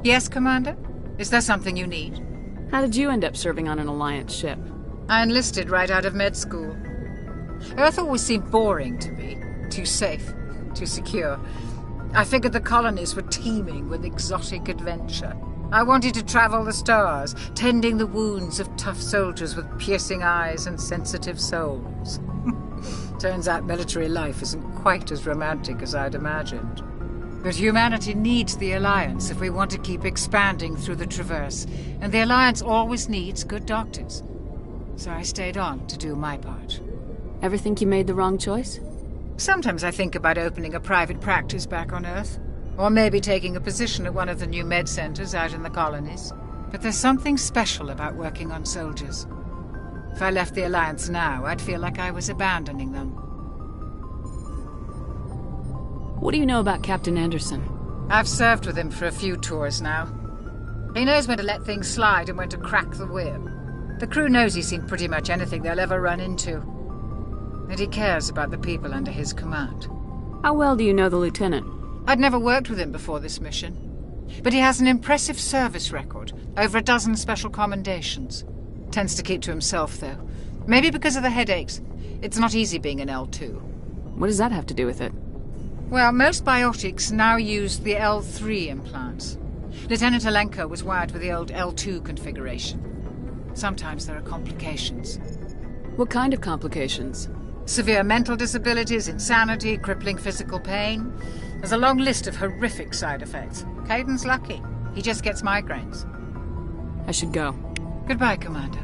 Yes, Commander? Is there something you need? How did you end up serving on an Alliance ship? I enlisted right out of med school. Earth always seemed boring to me. Too safe, too secure. I figured the colonies were teeming with exotic adventure. I wanted to travel the stars, tending the wounds of tough soldiers with piercing eyes and sensitive souls. Turns out military life isn't quite as romantic as I'd imagined. But humanity needs the Alliance if we want to keep expanding through the Traverse, and the Alliance always needs good doctors. So I stayed on to do my part. Ever think you made the wrong choice? Sometimes I think about opening a private practice back on Earth, or maybe taking a position at one of the new med centers out in the colonies. But there's something special about working on soldiers. If I left the Alliance now, I'd feel like I was abandoning them. What do you know about Captain Anderson? I've served with him for a few tours now. He knows when to let things slide and when to crack the whip. The crew knows he's seen pretty much anything they'll ever run into. And he cares about the people under his command. How well do you know the Lieutenant? I'd never worked with him before this mission. But he has an impressive service record, over a dozen special commendations. Tends to keep to himself, though. Maybe because of the headaches. It's not easy being an L2. What does that have to do with it? Well, most biotics now use the L3 implants. Lieutenant Alenko was wired with the old L2 configuration. Sometimes there are complications. What kind of complications? Severe mental disabilities, insanity, crippling physical pain. There's a long list of horrific side effects. Caden's lucky. He just gets migraines. I should go. Goodbye, Commander.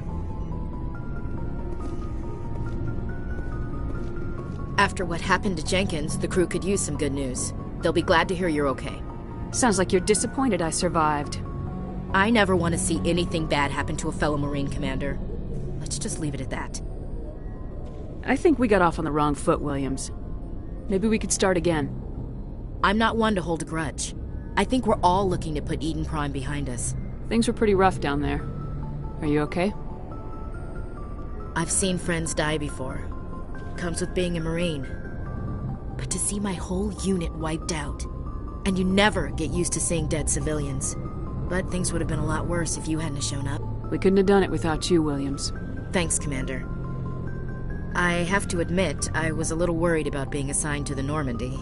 After what happened to Jenkins, the crew could use some good news. They'll be glad to hear you're okay. Sounds like you're disappointed I survived. I never want to see anything bad happen to a fellow Marine, Commander. Let's just leave it at that. I think we got off on the wrong foot, Williams. Maybe we could start again. I'm not one to hold a grudge. I think we're all looking to put Eden Prime behind us. Things were pretty rough down there. Are you okay? I've seen friends die before. Comes with being a Marine. But to see my whole unit wiped out, and you never get used to seeing dead civilians. But things would have been a lot worse if you hadn't shown up. We couldn't have done it without you, Williams. Thanks, Commander. I have to admit, I was a little worried about being assigned to the Normandy.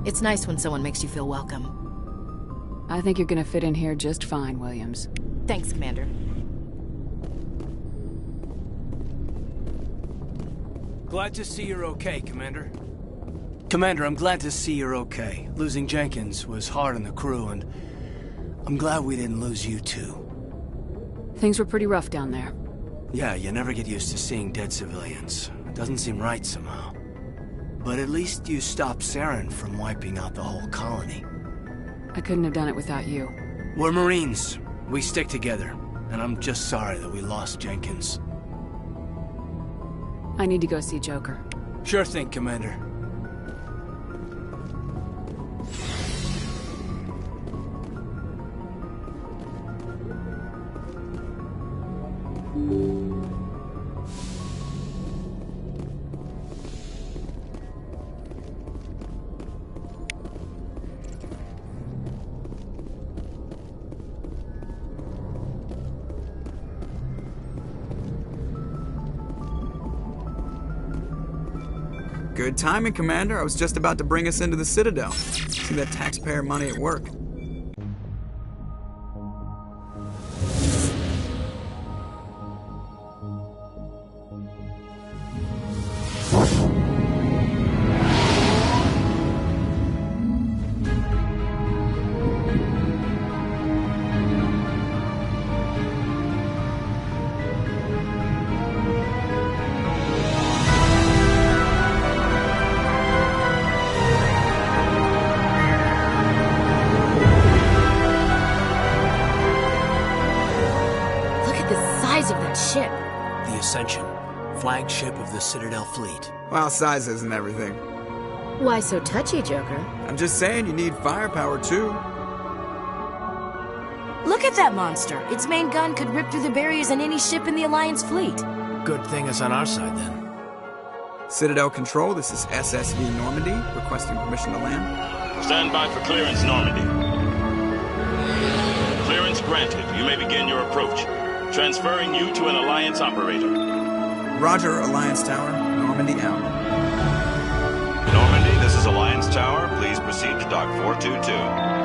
It's nice when someone makes you feel welcome. I think you're gonna fit in here just fine, Williams. Thanks, Commander. Glad to see you're okay, Commander. Commander, I'm glad to see you're okay. Losing Jenkins was hard on the crew, and I'm glad we didn't lose you too. Things were pretty rough down there. Yeah, you never get used to seeing dead civilians. It doesn't seem right somehow. But at least you stopped Saren from wiping out the whole colony. I couldn't have done it without you. We're Marines. We stick together. And I'm just sorry that we lost Jenkins. I need to go see Joker. Sure thing, Commander. Good timing, Commander. I was just about to bring us into the Citadel. See that taxpayer money at work. Ship. The Ascension, flagship of the Citadel fleet. Well, size isn't everything. Why so touchy, Joker? I'm just saying you need firepower, too. Look at that monster. Its main gun could rip through the barriers in any ship in the Alliance fleet. Good thing it's on our side, then. Citadel Control, this is SSV Normandy, requesting permission to land. Stand by for clearance, Normandy. granted. You may begin your approach. Transferring you to an Alliance operator. Roger, Alliance Tower. Normandy out. Normandy, this is Alliance Tower. Please proceed to Dock 422.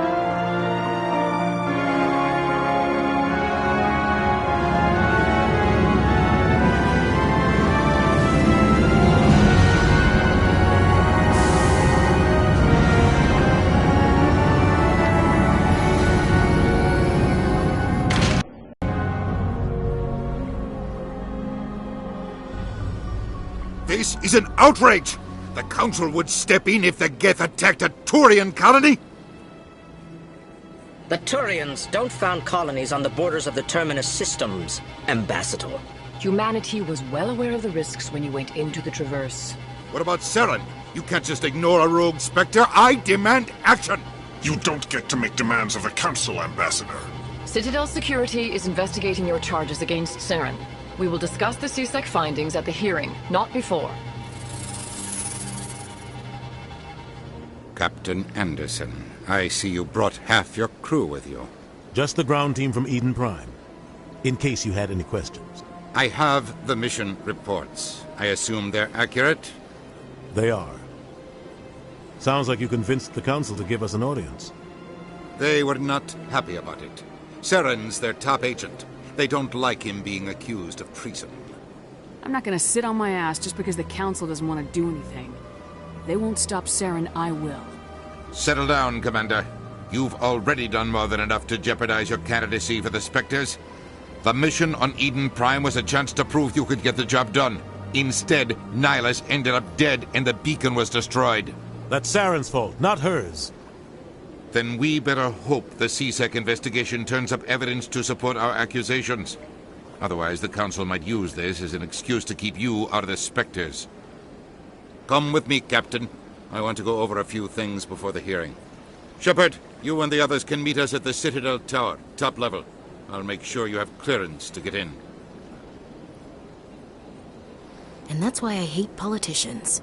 This is an outrage! The Council would step in if the Geth attacked a Turian colony? The Turians don't found colonies on the borders of the Terminus systems, Ambassador. Humanity was well aware of the risks when you went into the Traverse. What about Saren? You can't just ignore a rogue Spectre. I demand action! You don't get to make demands of the Council, Ambassador. Citadel Security is investigating your charges against Saren. We will discuss the CSEC findings at the hearing, not before. Captain Anderson, I see you brought half your crew with you. Just the ground team from Eden Prime, in case you had any questions. I have the mission reports. I assume they're accurate? They are. Sounds like you convinced the Council to give us an audience. They were not happy about it. Saren's their top agent. They don't like him being accused of treason. I'm not gonna sit on my ass just because the Council doesn't want to do anything. If they won't stop Saren, I will. Settle down, Commander. You've already done more than enough to jeopardize your candidacy for the Spectres. The mission on Eden Prime was a chance to prove you could get the job done. Instead, Nihilus ended up dead and the beacon was destroyed. That's Saren's fault, not hers. Then we better hope the CSEC investigation turns up evidence to support our accusations. Otherwise, the Council might use this as an excuse to keep you out of the Spectres. Come with me, Captain. I want to go over a few things before the hearing. Shepard, you and the others can meet us at the Citadel Tower, top level. I'll make sure you have clearance to get in. And that's why I hate politicians.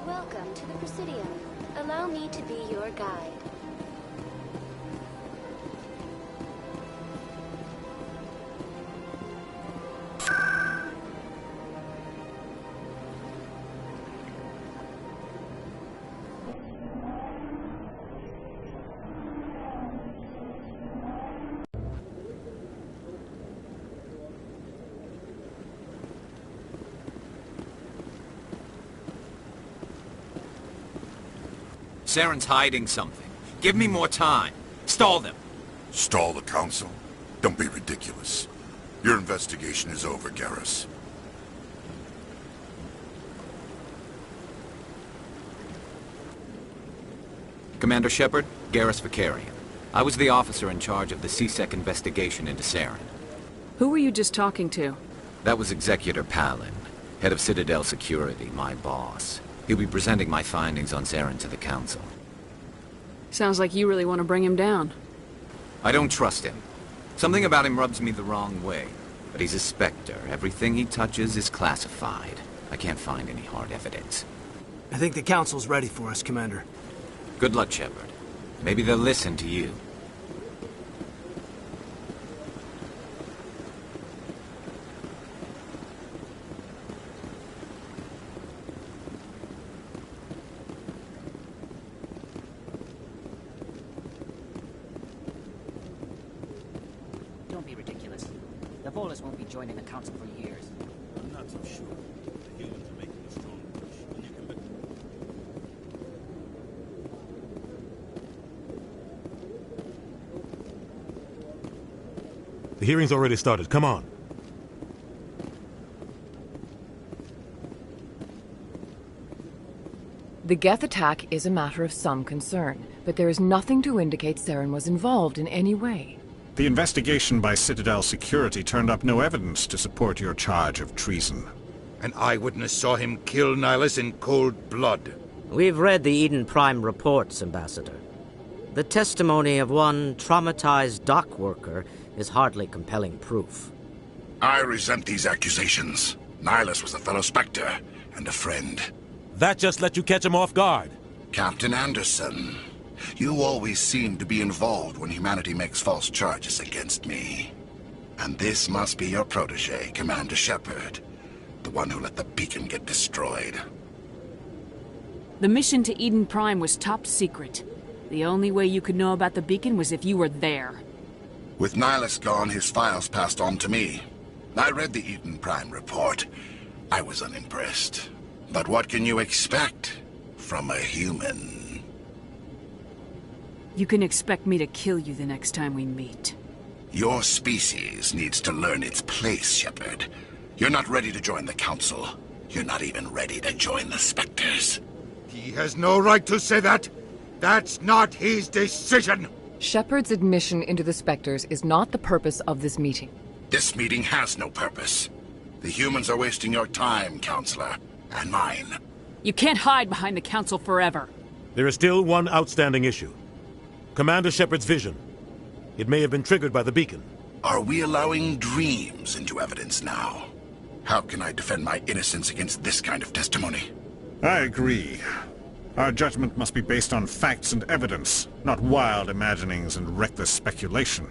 Welcome to the Presidium. Allow me to be your guide. Saren's hiding something. Give me more time. Stall them. Stall the Council? Don't be ridiculous. Your investigation is over, Garrus. Commander Shepard, Garrus Vicarian. I was the officer in charge of the CSEC investigation into Saren. Who were you just talking to? That was Executor Palin, head of Citadel Security, my boss. He'll be presenting my findings on Saren to the Council. Sounds like you really want to bring him down. I don't trust him. Something about him rubs me the wrong way. But he's a Spectre. Everything he touches is classified. I can't find any hard evidence. I think the Council's ready for us, Commander. Good luck, Shepard. Maybe they'll listen to you. Don't be ridiculous. The Volus won't be joining the Council for years. I'm not so sure. The humans are making a strong push, and you can bet. The hearing's already started. Come on. The Geth attack is a matter of some concern, but there is nothing to indicate Saren was involved in any way. The investigation by Citadel Security turned up no evidence to support your charge of treason. An eyewitness saw him kill Nihilus in cold blood. We've read the Eden Prime reports, Ambassador. The testimony of one traumatized dock worker is hardly compelling proof. I resent these accusations. Nihilus was a fellow Spectre and a friend. That just let you catch him off guard. Captain Anderson, you always seem to be involved when humanity makes false charges against me. And this must be your protege, Commander Shepard. The one who let the beacon get destroyed. The mission to Eden Prime was top secret. The only way you could know about the beacon was if you were there. With Nihilus gone, his files passed on to me. I read the Eden Prime report. I was unimpressed. But what can you expect from a human? You can expect me to kill you the next time we meet. Your species needs to learn its place, Shepard. You're not ready to join the Council. You're not even ready to join the Spectres. He has no right to say that. That's not his decision. Shepard's admission into the Spectres is not the purpose of this meeting. This meeting has no purpose. The humans are wasting your time, Counselor, and mine. You can't hide behind the Council forever. There is still one outstanding issue. Commander Shepard's vision. It may have been triggered by the beacon. Are we allowing dreams into evidence now? How can I defend my innocence against this kind of testimony? I agree. Our judgment must be based on facts and evidence, not wild imaginings and reckless speculation.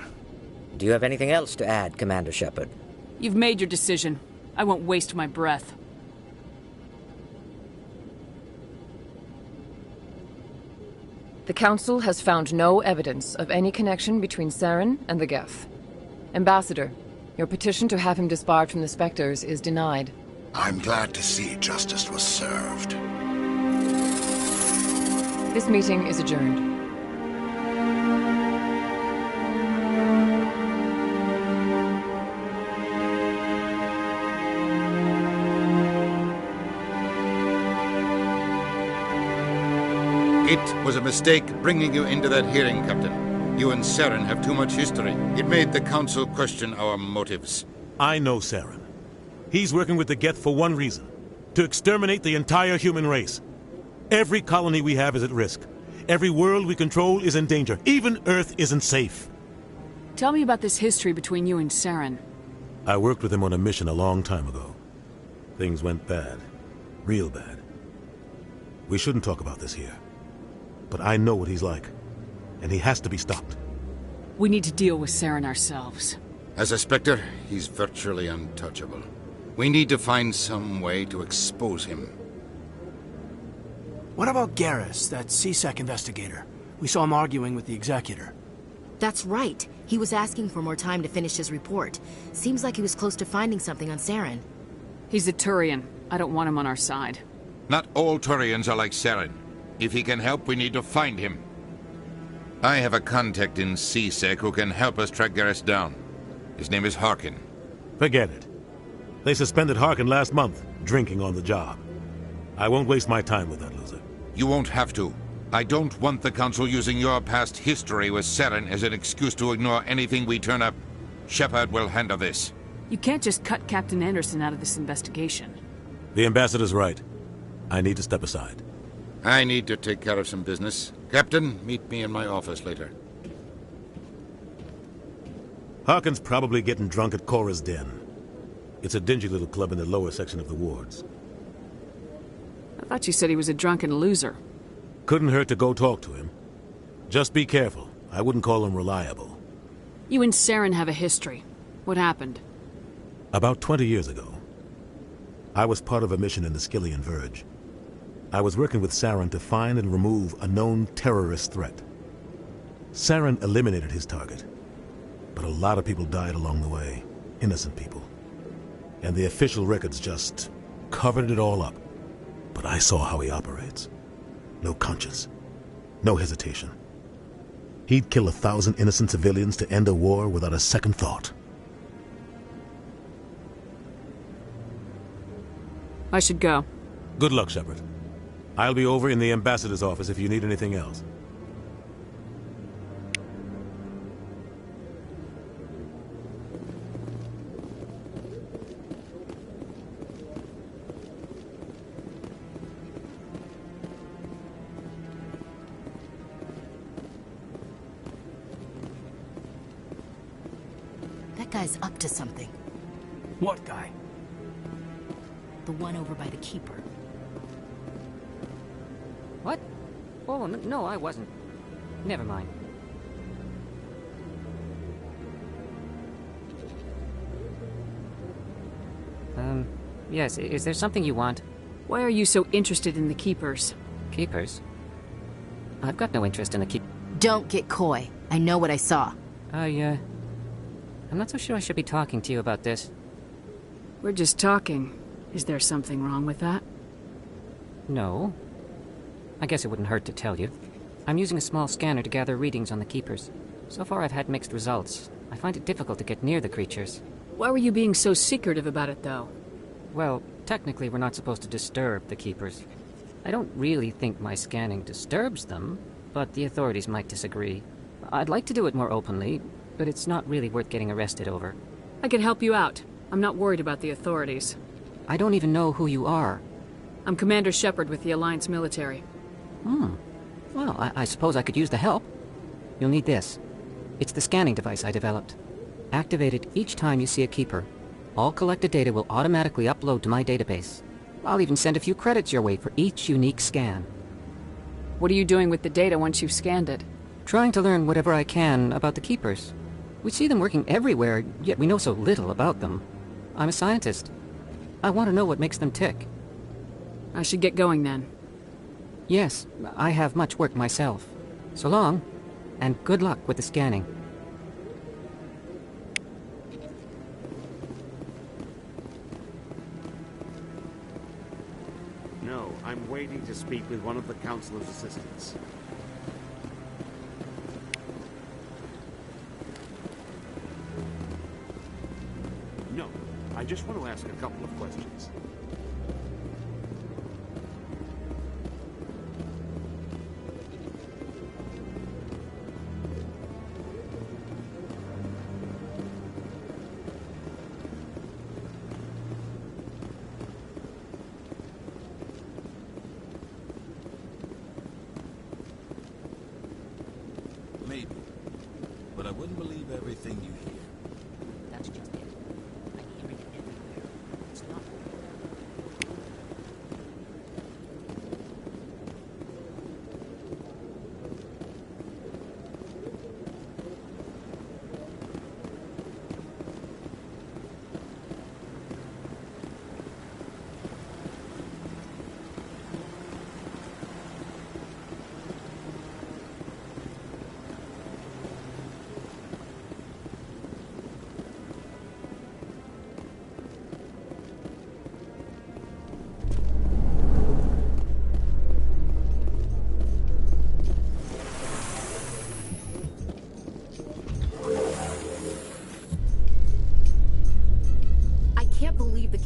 Do you have anything else to add, Commander Shepard? You've made your decision. I won't waste my breath. The Council has found no evidence of any connection between Saren and the Geth. Ambassador, your petition to have him disbarred from the Spectres is denied. I'm glad to see justice was served. This meeting is adjourned. It was a mistake bringing you into that hearing, Captain. You and Saren have too much history. It made the Council question our motives. I know Saren. He's working with the Geth for one reason. To exterminate the entire human race. Every colony we have is at risk. Every world we control is in danger. Even Earth isn't safe. Tell me about this history between you and Saren. I worked with him on a mission a long time ago. Things went bad. Real bad. We shouldn't talk about this here. But I know what he's like. And he has to be stopped. We need to deal with Saren ourselves. As a Spectre, he's virtually untouchable. We need to find some way to expose him. What about Garrus, that CSEC investigator? We saw him arguing with the Executor. That's right. He was asking for more time to finish his report. Seems like he was close to finding something on Saren. He's a Turian. I don't want him on our side. Not all Turians are like Saren. If he can help, we need to find him. I have a contact in CSEC who can help us track Garrus down. His name is Harkin. Forget it. They suspended Harkin last month, drinking on the job. I won't waste my time with that loser. You won't have to. I don't want the Council using your past history with Saren as an excuse to ignore anything we turn up. Shepard will handle this. You can't just cut Captain Anderson out of this investigation. The Ambassador's right. I need to step aside. I need to take care of some business. Captain, meet me in my office later. Harkin's probably getting drunk at Cora's Den. It's a dingy little club in the lower section of the wards. I thought you said he was a drunken loser. Couldn't hurt to go talk to him. Just be careful. I wouldn't call him reliable. You and Saren have a history. What happened? About 20 years ago, I was part of a mission in the Skillian Verge. I was working with Saren to find and remove a known terrorist threat. Saren eliminated his target, but a lot of people died along the way. Innocent people. And the official records just covered it all up. But I saw how he operates. No conscience. No hesitation. He'd kill 1,000 innocent civilians to end a war without a second thought. I should go. Good luck, Shepard. I'll be over in the ambassador's office if you need anything else. That guy's up to something. What guy? The one over by the Keeper. What? Oh, no, I wasn't. Never mind. Yes, is there something you want? Why are you so interested in the Keepers? Keepers? I've got no interest in the Don't get coy. I know what I saw. I'm not so sure I should be talking to you about this. We're just talking. Is there something wrong with that? No. I guess it wouldn't hurt to tell you. I'm using a small scanner to gather readings on the Keepers. So far I've had mixed results. I find it difficult to get near the creatures. Why were you being so secretive about it, though? Well, technically we're not supposed to disturb the Keepers. I don't really think my scanning disturbs them, but the authorities might disagree. I'd like to do it more openly, but it's not really worth getting arrested over. I can help you out. I'm not worried about the authorities. I don't even know who you are. I'm Commander Shepard with the Alliance military. Well, I suppose I could use the help. You'll need this. It's the scanning device I developed. Activate it each time you see a Keeper. All collected data will automatically upload to my database. I'll even send a few credits your way for each unique scan. What are you doing with the data once you've scanned it? Trying to learn whatever I can about the Keepers. We see them working everywhere, yet we know so little about them. I'm a scientist. I want to know what makes them tick. I should get going then. Yes, I have much work myself. So long, and good luck with the scanning. No, I'm waiting to speak with one of the Councilor's assistants. No, I just want to ask a couple of questions. Maybe. But I wouldn't believe everything you hear. That's just it. I'm hearing it everywhere. It's not...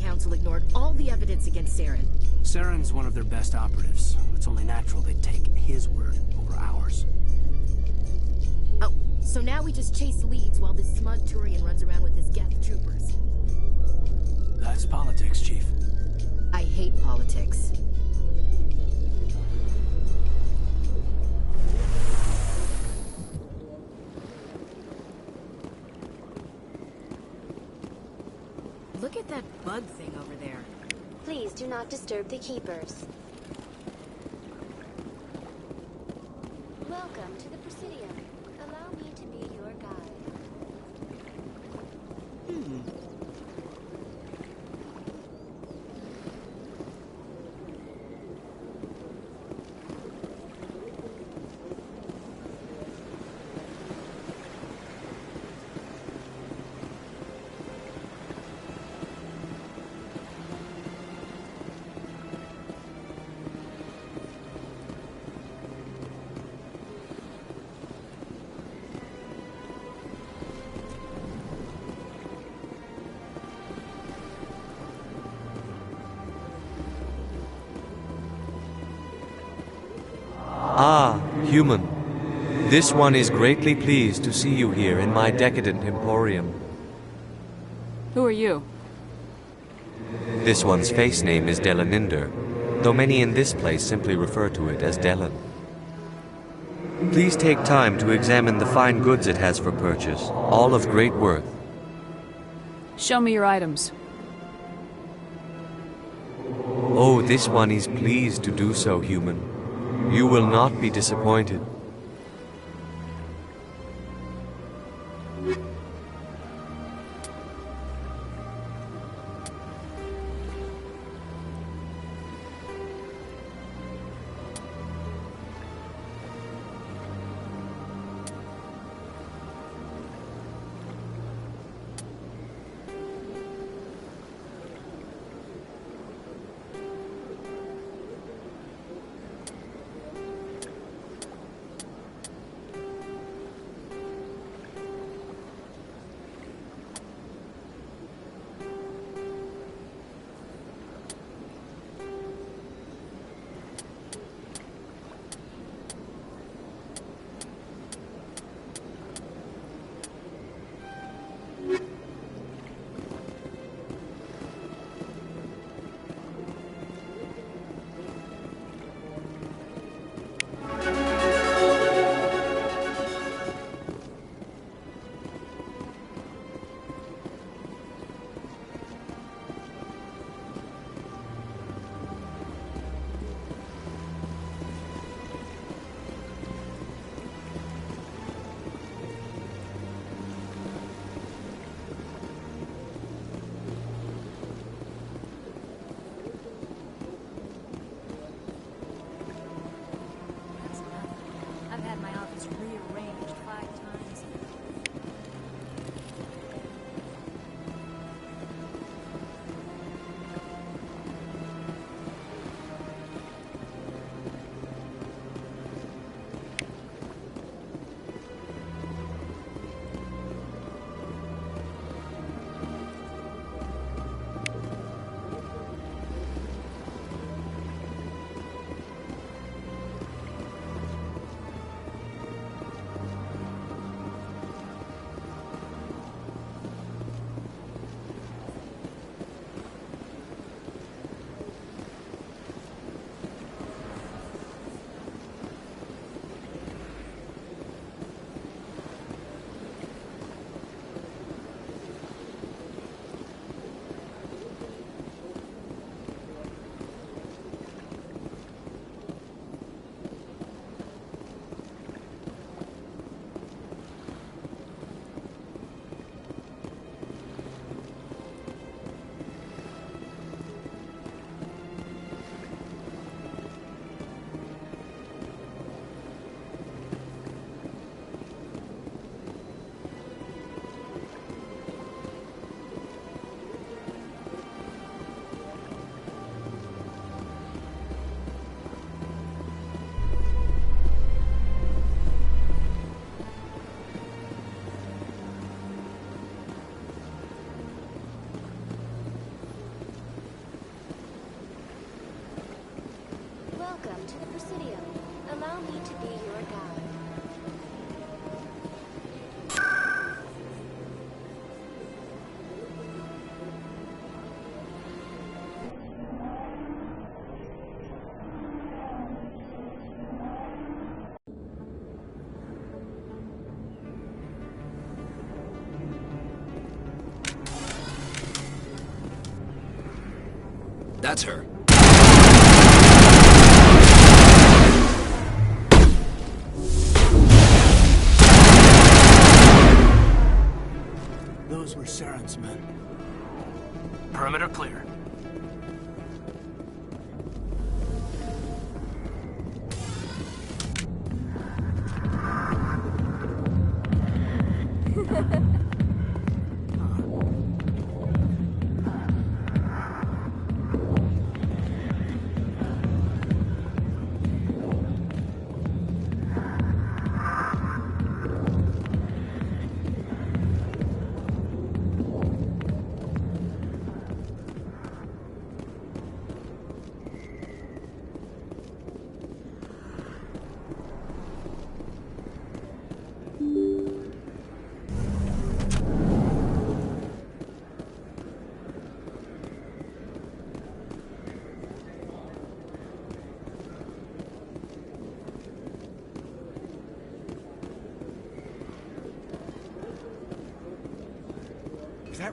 Council ignored all the evidence against Saren. Saren's one of their best operatives. It's only natural they'd take his word over ours. Oh, so now we just chase leads while this smug Turian runs around with his Geth troopers. That's politics, Chief. I hate politics. Look at that bug thing over there. Please do not disturb the Keepers. Welcome to the Presidium. Allow me to be your guide. Human, this one is greatly pleased to see you here in my decadent emporium. Who are you? This one's face name is Delaninder, though many in this place simply refer to it as Delan. Please take time to examine the fine goods it has for purchase, all of great worth. Show me your items. Oh, this one is pleased to do so, human. You will not be disappointed. Welcome to the Presidio. Allow me to be your guide. That's her. Those were Saren's men. Perimeter clear.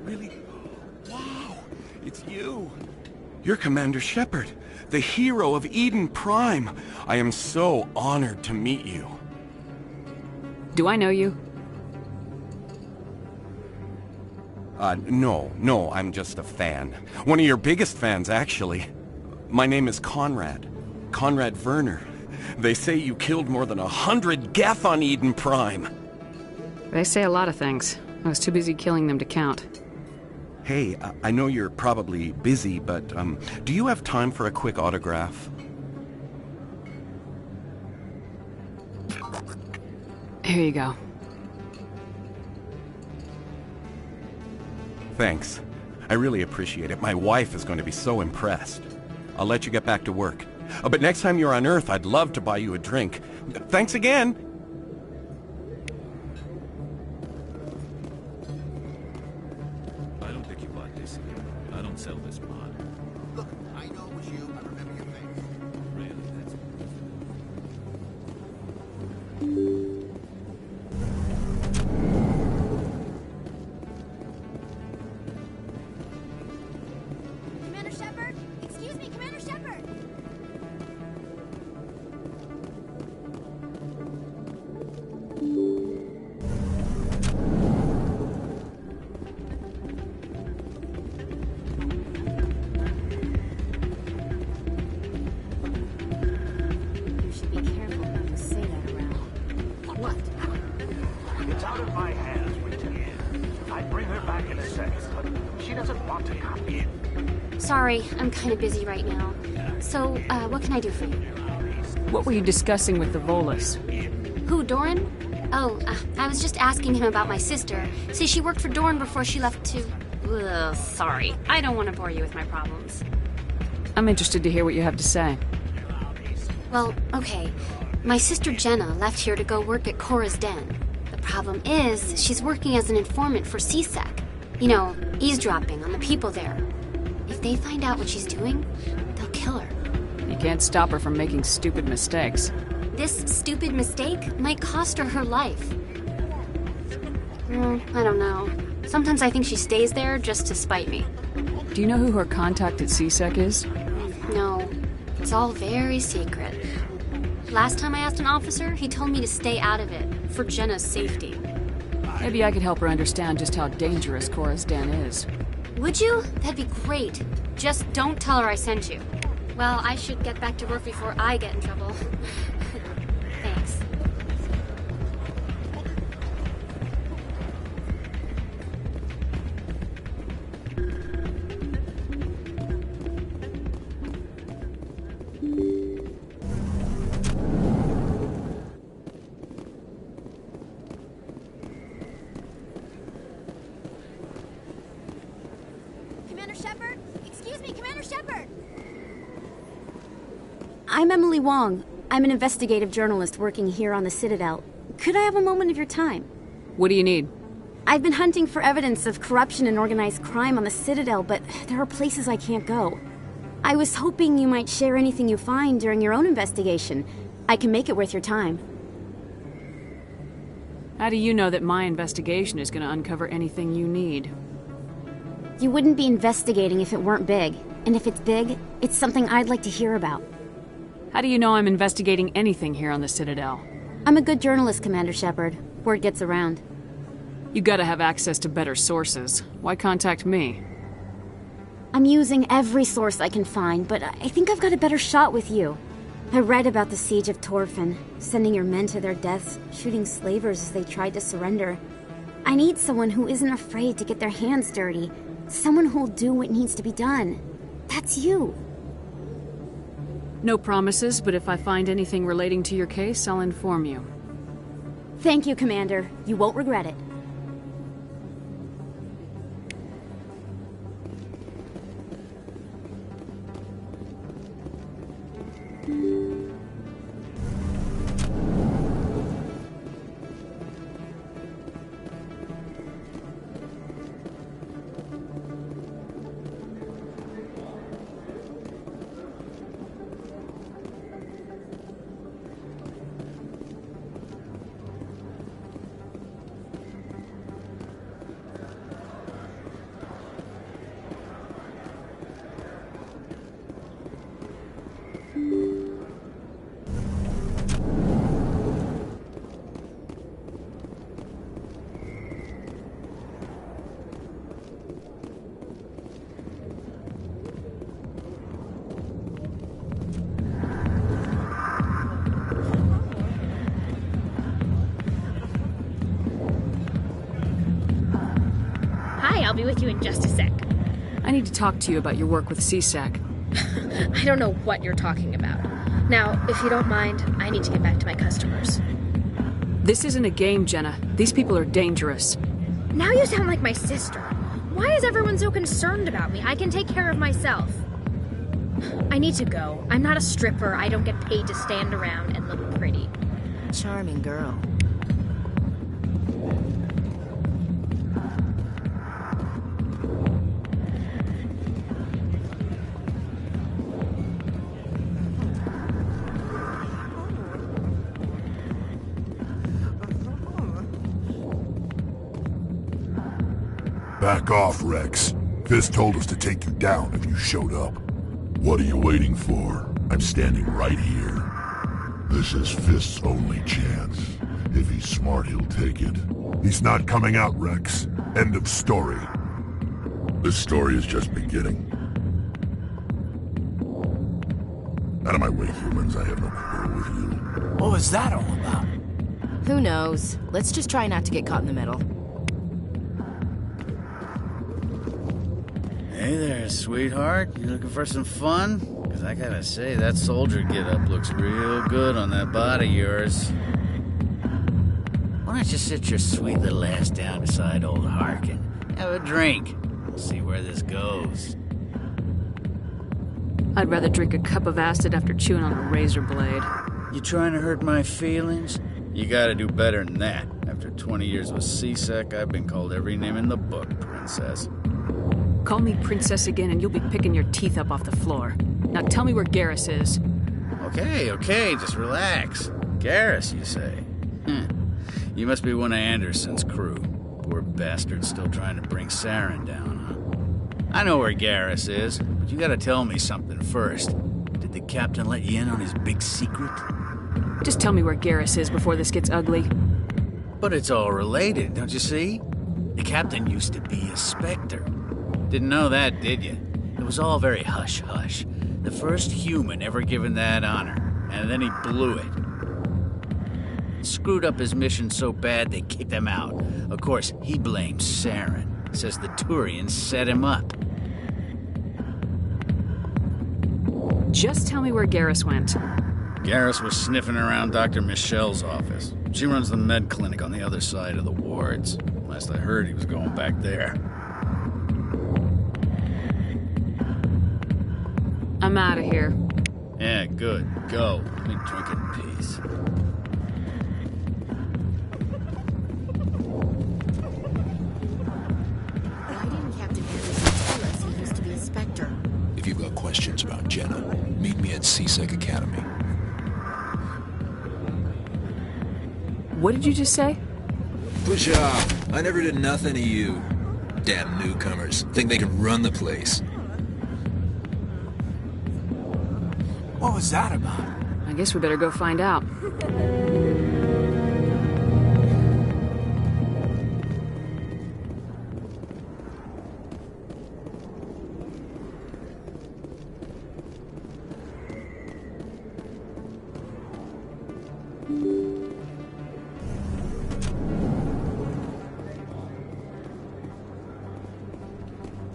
that really... Wow, it's you. You're Commander Shepard, the hero of Eden Prime. I am so honored to meet you. Do I know you? No, I'm just a fan. One of your biggest fans, actually. My name is Conrad. Conrad Werner. They say you killed more than 100 Geth on Eden Prime. They say a lot of things. I was too busy killing them to count. Hey, I know you're probably busy, but, do you have time for a quick autograph? Here you go. Thanks. I really appreciate it. My wife is going to be so impressed. I'll let you get back to work. But next time you're on Earth, I'd love to buy you a drink. Thanks again! I don't think you bought this. I don't sell this pod. Look, I know it was you. I remember your face. Really, that's... Commander Shepard? Excuse me, Commander Shepard! You should be careful not to say that around. What? It's out of my hands, Winton. I'd bring her back in a second, but she doesn't want to come in. Sorry, I'm kind of busy right now. So, what can I do for you? What were you discussing with the Volus? Who, Doran? Oh, I was just asking him about my sister. See, she worked for Doran before she left to... Ugh, sorry. I don't want to bore you with my problems. I'm interested to hear what you have to say. Well, okay. My sister Jenna left here to go work at Cora's Den. The problem is, she's working as an informant for CSEC. You know, eavesdropping on the people there. If they find out what she's doing, they'll kill her. You can't stop her from making stupid mistakes. This stupid mistake might cost her her life. I don't know. Sometimes I think she stays there just to spite me. Do you know who her contact at CSEC is? No, it's all very secret. Last time I asked an officer, he told me to stay out of it, for Jenna's safety. Maybe I could help her understand just how dangerous Cora's Den is. Would you? That'd be great. Just don't tell her I sent you. Well, I should get back to work before I get in trouble. Thanks. Commander Shepard? Excuse me, Commander Shepard! I'm Emily Wong. I'm an investigative journalist working here on the Citadel. Could I have a moment of your time? What do you need? I've been hunting for evidence of corruption and organized crime on the Citadel, but there are places I can't go. I was hoping you might share anything you find during your own investigation. I can make it worth your time. How do you know that my investigation is going to uncover anything you need? You wouldn't be investigating if it weren't big. And if it's big, it's something I'd like to hear about. How do you know I'm investigating anything here on the Citadel? I'm a good journalist, Commander Shepard. Word gets around. You gotta have access to better sources. Why contact me? I'm using every source I can find, but I think I've got a better shot with you. I read about the siege of Torfin, sending your men to their deaths, shooting slavers as they tried to surrender. I need someone who isn't afraid to get their hands dirty. Someone who'll do what needs to be done. That's you. No promises, but if I find anything relating to your case, I'll inform you. Thank you, Commander. You won't regret it. be with you in just a sec. I need to talk to you about your work with CSAC. I don't know what you're talking about. Now, if you don't mind, I need to get back to my customers. This isn't a game, Jenna. These people are dangerous. Now you sound like my sister. Why is everyone so concerned about me? I can take care of myself. I need to go. I'm not a stripper. I don't get paid to stand around and look pretty. Charming girl. Back off, Rex. Fist told us to take you down if you showed up. What are you waiting for? I'm standing right here. This is Fist's only chance. If he's smart, he'll take it. He's not coming out, Rex. End of story. This story is just beginning. Out of my way, humans. I have no quarrel with you. What was that all about? Who knows? Let's just try not to get caught in the middle. Hey there, sweetheart. You looking for some fun? Because I gotta say, that soldier get-up looks real good on that body of yours. Why don't you sit your sweet little ass down beside old Harkin? Have a drink. We'll see where this goes. I'd rather drink a cup of acid after chewing on a razor blade. You trying to hurt my feelings? You gotta do better than that. After 20 years with CSEC, I've been called every name in the book, princess. Call me princess again and you'll be picking your teeth up off the floor. Now tell me where Garrus is. Okay, just relax. Garrus, you say? You must be one of Anderson's crew. Poor bastard still trying to bring Saren down, huh? I know where Garrus is, but you gotta tell me something first. Did the captain let you in on his big secret? Just tell me where Garrus is before this gets ugly. But it's all related, don't you see? The captain used to be a Spectre. Didn't know that, did you? It was all very hush-hush. The first human ever given that honor, and then he blew it. Screwed up his mission so bad they kicked him out. Of course, he blames Saren. Says the Turians set him up. Just tell me where Garrus went. Garrus was sniffing around Dr. Michelle's office. She runs the med clinic on the other side of the wards. Last I heard, he was going back there. I'm out of here. Yeah, good. Go. Let me drink in peace. Why didn't Captain Anderson tell us he used to be a Spectre? If you've got questions about Jenna, meet me at CSEC Academy. What did you just say? Push off. I never did nothing to you. Damn newcomers. Think they can run the place. What was that about? I guess we better go find out.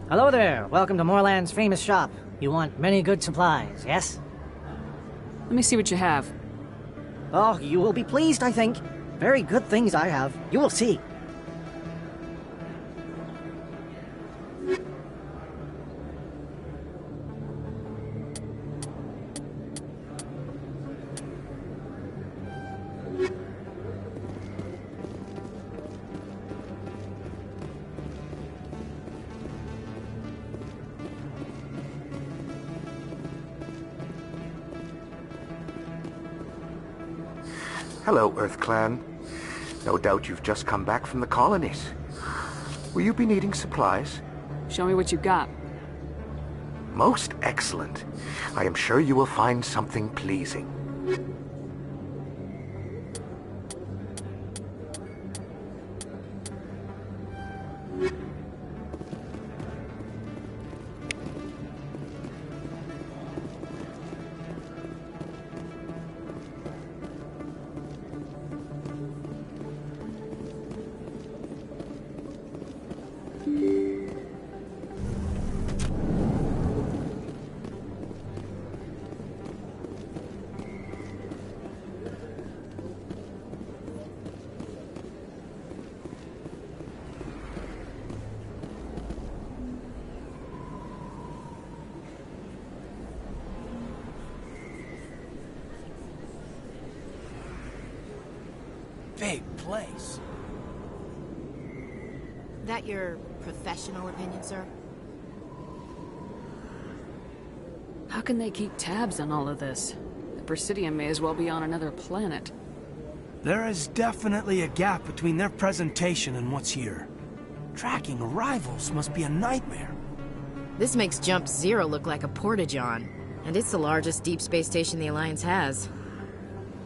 Hello there. Welcome to Moorland's famous shop. You want many good supplies, yes? Let me see what you have. Oh, you will be pleased, I think. Very good things I have. You will see. Hello, Earth Clan. No doubt you've just come back from the colonies. Will you be needing supplies? Show me what you got. Most excellent. I am sure you will find something pleasing. big place. That your professional opinion, sir? How can they keep tabs on all of this? The Presidium may as well be on another planet. There is definitely a gap between their presentation and what's here. Tracking arrivals must be a nightmare. This makes Jump Zero look like a porta-john, and it's the largest deep space station the Alliance has.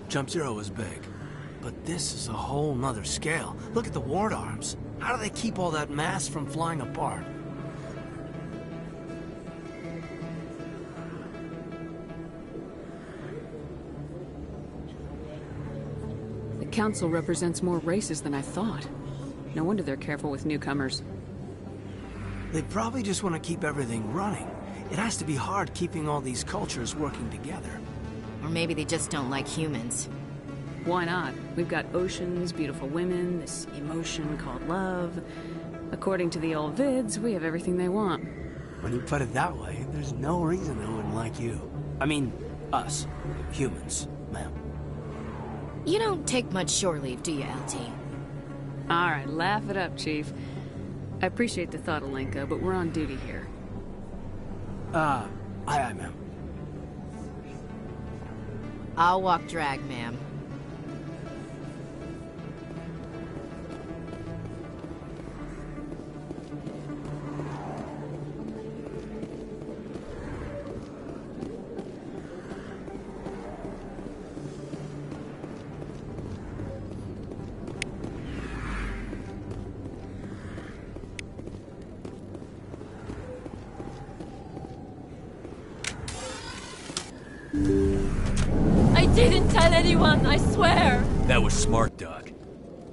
Jump Zero was big, but this is a whole nother scale. Look at the ward arms. How do they keep all that mass from flying apart? The Council represents more races than I thought. No wonder they're careful with newcomers. They probably just want to keep everything running. It has to be hard keeping all these cultures working together. Or maybe they just don't like humans. Why not? We've got oceans, beautiful women, this emotion called love. According to the old vids, we have everything they want. When you put it that way, there's no reason they wouldn't like you. I mean, us. Humans, ma'am. You don't take much shore leave, do you, LT? Alright, laugh it up, Chief. I appreciate the thought, Alenka, but we're on duty here. Aye, ma'am. I'll walk drag, ma'am. I didn't tell anyone, I swear! That was smart, Doc.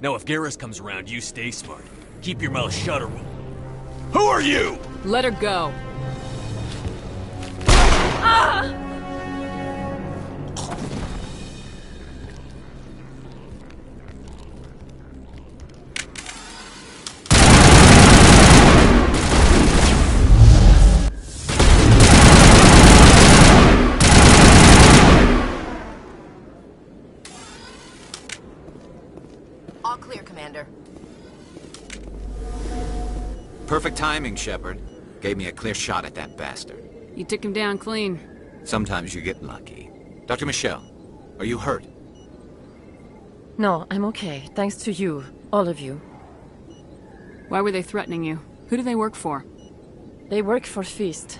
Now if Garrus comes around, you stay smart. Keep your mouth shut or we'll... Who are you?! Let her go! Ah! All clear, Commander. Perfect timing, Shepard. Gave me a clear shot at that bastard. You took him down clean. Sometimes you get lucky. Dr. Michelle, are you hurt? No, I'm okay. Thanks to you. All of you. Why were they threatening you? Who do they work for? They work for Feast.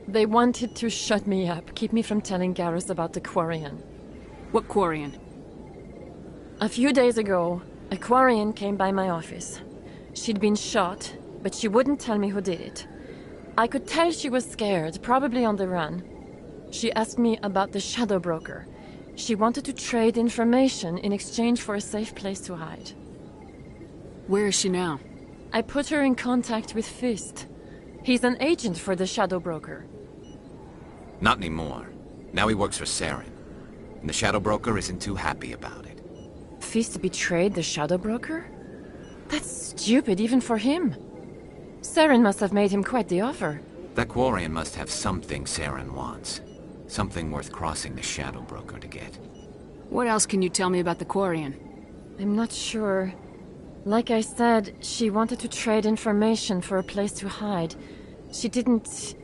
They wanted to shut me up, keep me from telling Garrus about the Quarian. What Quarian? A few days ago, a Quarian came by my office. She'd been shot, but she wouldn't tell me who did it. I could tell she was scared, probably on the run. She asked me about the Shadow Broker. She wanted to trade information in exchange for a safe place to hide. Where is she now? I put her in contact with Fist. He's an agent for the Shadow Broker. Not anymore. Now he works for Saren. And the Shadow Broker isn't too happy about it. Fist betrayed the Shadow Broker? That's stupid even for him. Saren must have made him quite the offer. That Quarian must have something Saren wants. Something worth crossing the Shadow Broker to get. What else can you tell me about the Quarian? I'm not sure. Like I said, she wanted to trade information for a place to hide. She didn't...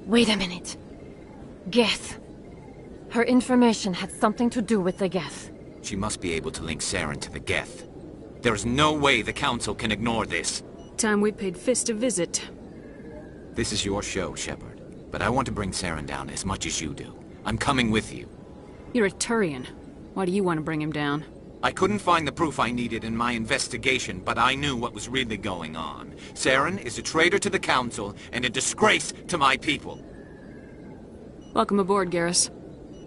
Wait a minute. Geth. Her information had something to do with the Geth. She must be able to link Saren to the Geth. There is no way the Council can ignore this. Time we paid Fist a visit. This is your show, Shepard. But I want to bring Saren down as much as you do. I'm coming with you. You're a Turian. Why do you want to bring him down? I couldn't find the proof I needed in my investigation, but I knew what was really going on. Saren is a traitor to the Council and a disgrace to my people. Welcome aboard, Garrus.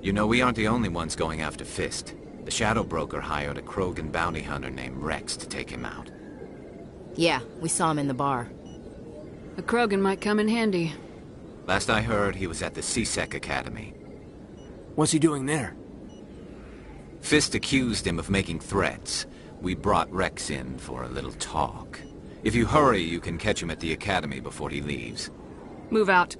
You know, we aren't the only ones going after Fist. The Shadow Broker hired a Krogan bounty hunter named Rex to take him out. Yeah, we saw him in the bar. A Krogan might come in handy. Last I heard, he was at the CSEC Academy. What's he doing there? Fist accused him of making threats. We brought Rex in for a little talk. If you hurry, you can catch him at the Academy before he leaves. Move out.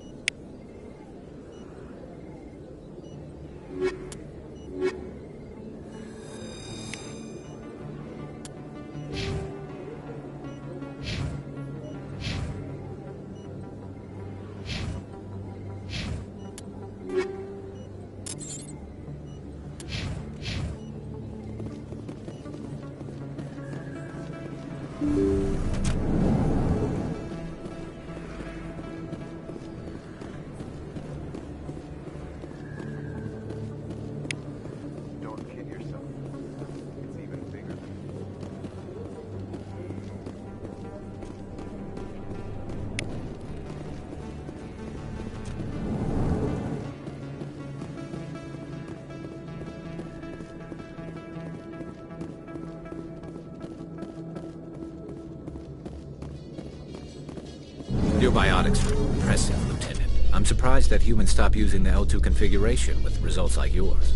Your biotics are impressive, Lieutenant. I'm surprised that humans stop using the L2 configuration with results like yours.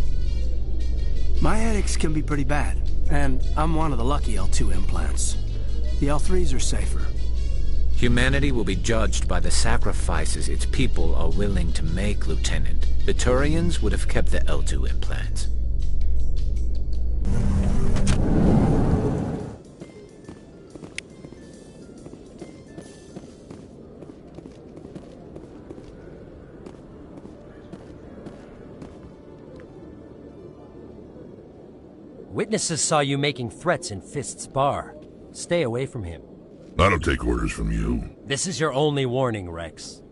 My headaches can be pretty bad, and I'm one of the lucky L2 implants. The L3s are safer. Humanity will be judged by the sacrifices its people are willing to make, Lieutenant. The Turians would have kept the L2 implants. Witnesses saw you making threats in Fist's bar. Stay away from him. I don't take orders from you. This is your only warning, Rex.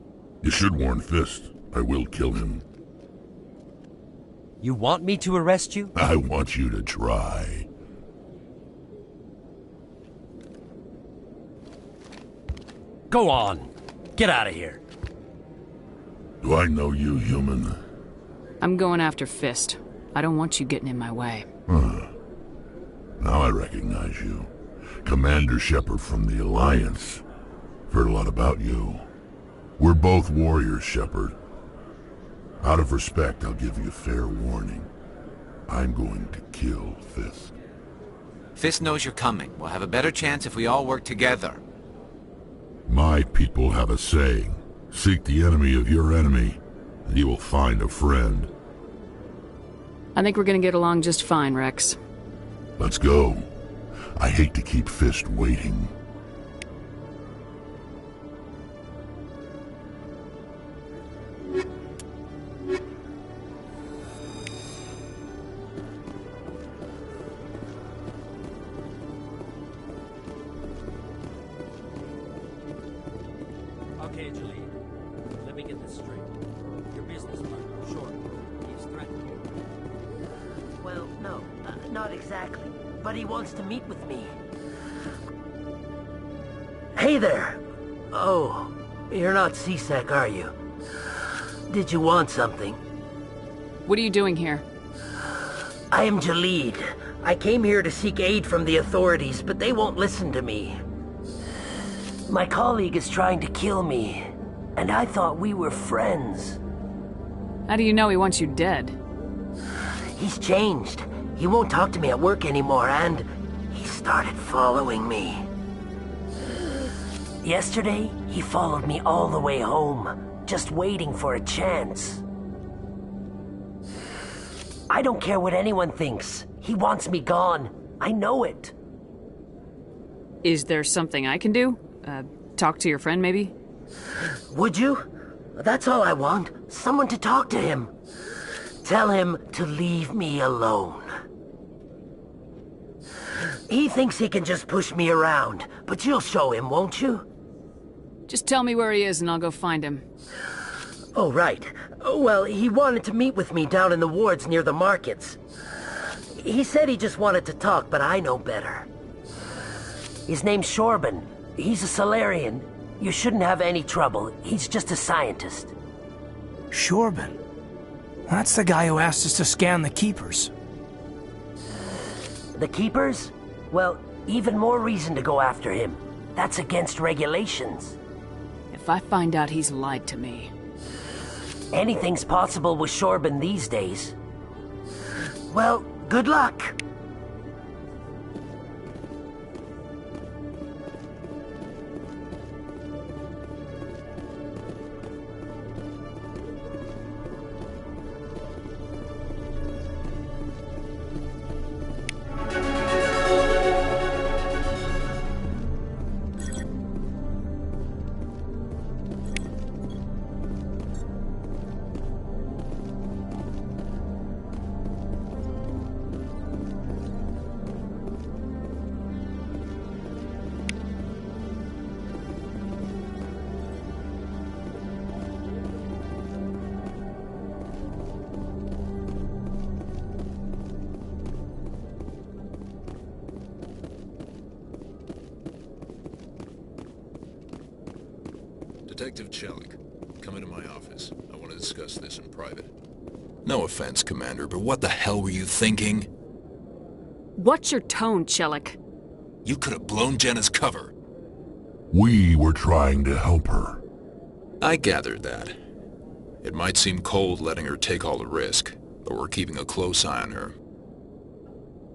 You should warn Fist. I will kill him. You want me to arrest you? I want you to try. Go on. Get out of here. Do I know you, human? I'm going after Fist. I don't want you getting in my way. Huh. Now I recognize you. Commander Shepard from the Alliance. Heard a lot about you. We're both warriors, Shepard. Out of respect, I'll give you a fair warning. I'm going to kill Fist. Fist knows you're coming. We'll have a better chance if we all work together. My people have a saying. Seek the enemy of your enemy, and you will find a friend. I think we're gonna get along just fine, Rex. Let's go. I hate to keep Fist waiting. Okay, Julie. Let me get this straight. Your business partner, Short, he's threatened you. Well, no, not exactly. But he wants to meet with me. Hey there! Oh, you're not C-Sec, are you? Did you want something? What are you doing here? I am Jalid. I came here to seek aid from the authorities, but they won't listen to me. My colleague is trying to kill me, and I thought we were friends. How do you know he wants you dead? He's changed. He won't talk to me at work anymore, and he started following me. Yesterday, he followed me all the way home, just waiting for a chance. I don't care what anyone thinks. He wants me gone. I know it. Is there something I can do? Talk to your friend, maybe? Would you? That's all I want. Someone to talk to him. Tell him to leave me alone. He thinks he can just push me around, but you'll show him, won't you? Just tell me where he is and I'll go find him. Oh, right. Well, he wanted to meet with me down in the wards near the markets. He said he just wanted to talk, but I know better. His name's Shorban. He's a Solarian. You shouldn't have any trouble. He's just a scientist. Shorban? That's the guy who asked us to scan the Keepers. The Keepers? Well, even more reason to go after him. That's against regulations. If I find out he's lied to me... Anything's possible with Shorban these days. Well, good luck. Detective Chelik, come into my office. I want to discuss this in private. No offense, Commander, but what the hell were you thinking? What's your tone, Chelik? You could have blown Jenna's cover. We were trying to help her. I gathered that. It might seem cold letting her take all the risk, but we're keeping a close eye on her.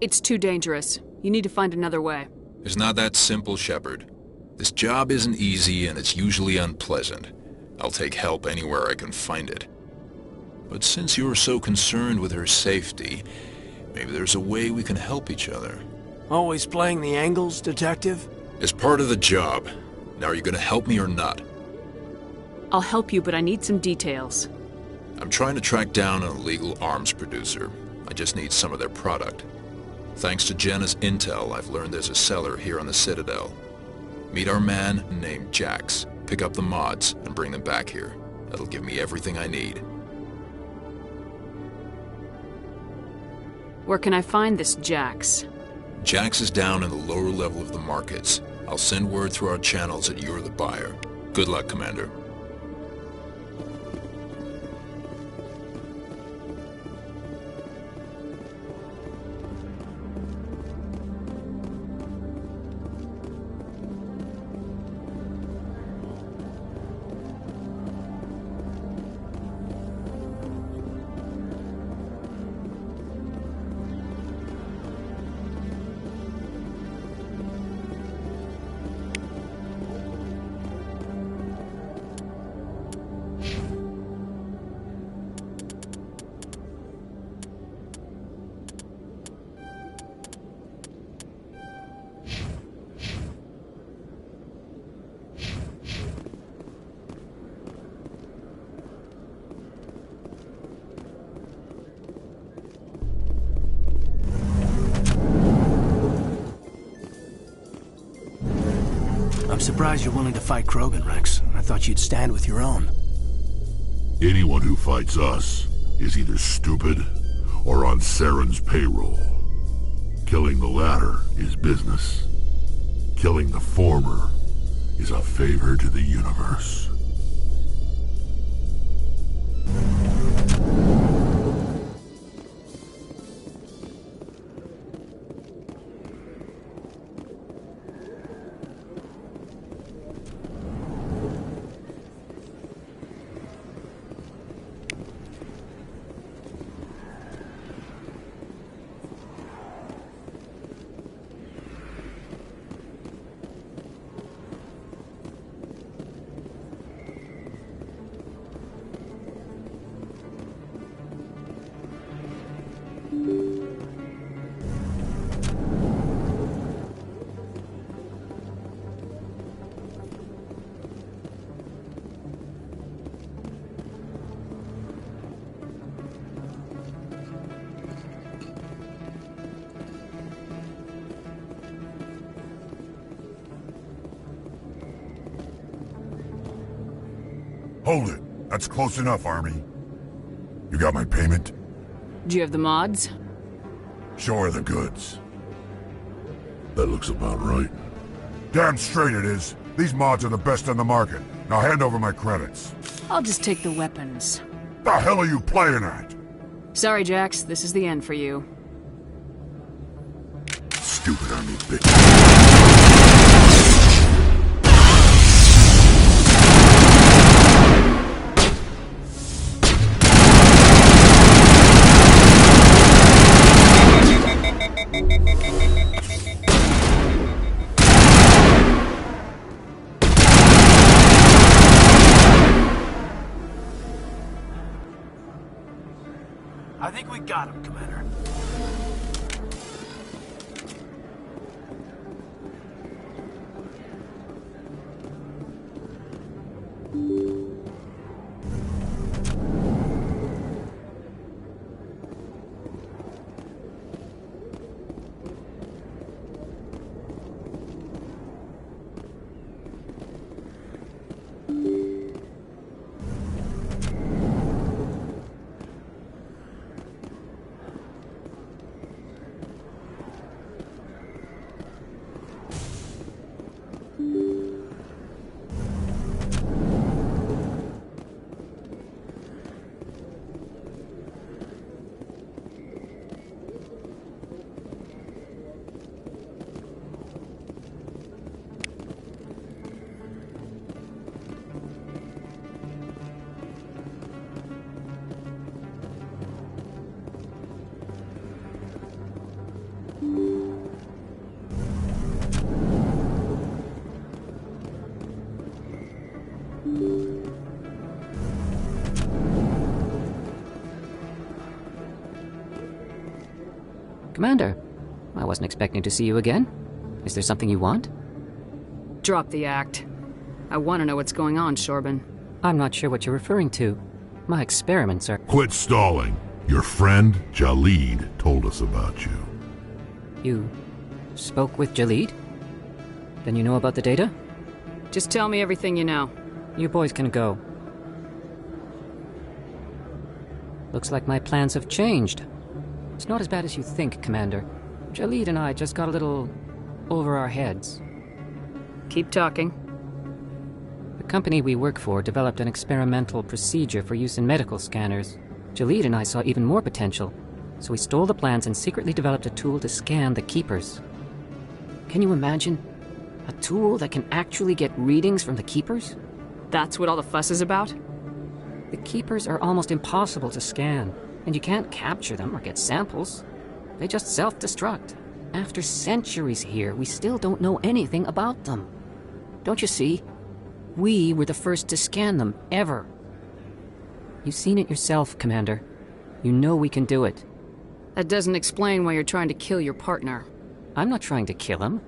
It's too dangerous. You need to find another way. It's not that simple, Shepard. This job isn't easy and it's usually unpleasant. I'll take help anywhere I can find it. But since you're so concerned with her safety, maybe there's a way we can help each other. Always playing the angles, Detective? It's part of the job. Now, are you gonna help me or not? I'll help you, but I need some details. I'm trying to track down an illegal arms producer. I just need some of their product. Thanks to Jenna's intel, I've learned there's a seller here on the Citadel. Meet our man named Jax, pick up the mods, and bring them back here. That'll give me everything I need. Where can I find this Jax? Jax is down in the lower level of the markets. I'll send word through our channels that you're the buyer. Good luck, Commander. I'm surprised you're willing to fight Krogan, Rex. I thought you'd stand with your own. Anyone who fights us is either stupid or on Saren's payroll. Killing the latter is business. Killing the former is a favor to the universe. Hold it. That's close enough, Army. You got my payment? Do you have the mods? Show her the goods. That looks about right. Damn straight it is. These mods are the best on the market. Now hand over my credits. I'll just take the weapons. The hell are you playing at? Sorry, Jax. This is the end for you. Stupid Army bitch. I think we got him, Commander. Commander, I wasn't expecting to see you again. Is there something you want? Drop the act. I want to know what's going on, Shorban. I'm not sure what you're referring to. My experiments are... Quit stalling. Your friend, Jalid, told us about you. You spoke with Jalid? Then you know about the data? Just tell me everything you know. You boys can go. Looks like my plans have changed. It's not as bad as you think, Commander. Jalid and I just got a little over our heads. Keep talking. The company we work for developed an experimental procedure for use in medical scanners. Jalid and I saw even more potential, so we stole the plans and secretly developed a tool to scan the Keepers. Can you imagine? A tool that can actually get readings from the Keepers? That's what all the fuss is about? The Keepers are almost impossible to scan, and you can't capture them or get samples. They just self-destruct. After centuries here, we still don't know anything about them. Don't you see? We were the first to scan them, ever. You've seen it yourself, Commander. You know we can do it. That doesn't explain why you're trying to kill your partner. I'm not trying to kill him.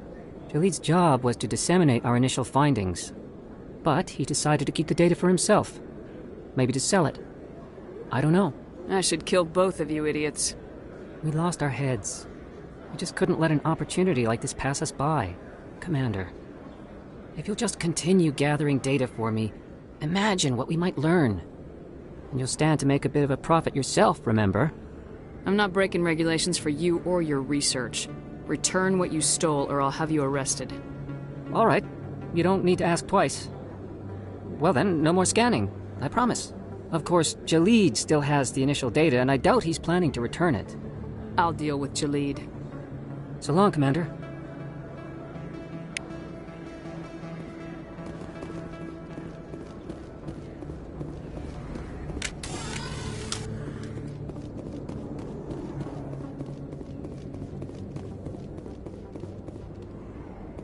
Jalid's job was to disseminate our initial findings. But he decided to keep the data for himself. Maybe to sell it. I don't know. I should kill both of you idiots. We lost our heads. We just couldn't let an opportunity like this pass us by. Commander, if you'll just continue gathering data for me, imagine what we might learn. And you'll stand to make a bit of a profit yourself, remember? I'm not breaking regulations for you or your research. Return what you stole or I'll have you arrested. All right. You don't need to ask twice. Well then, no more scanning. I promise. Of course, Jalid still has the initial data, and I doubt he's planning to return it. I'll deal with Jalid. So long, Commander.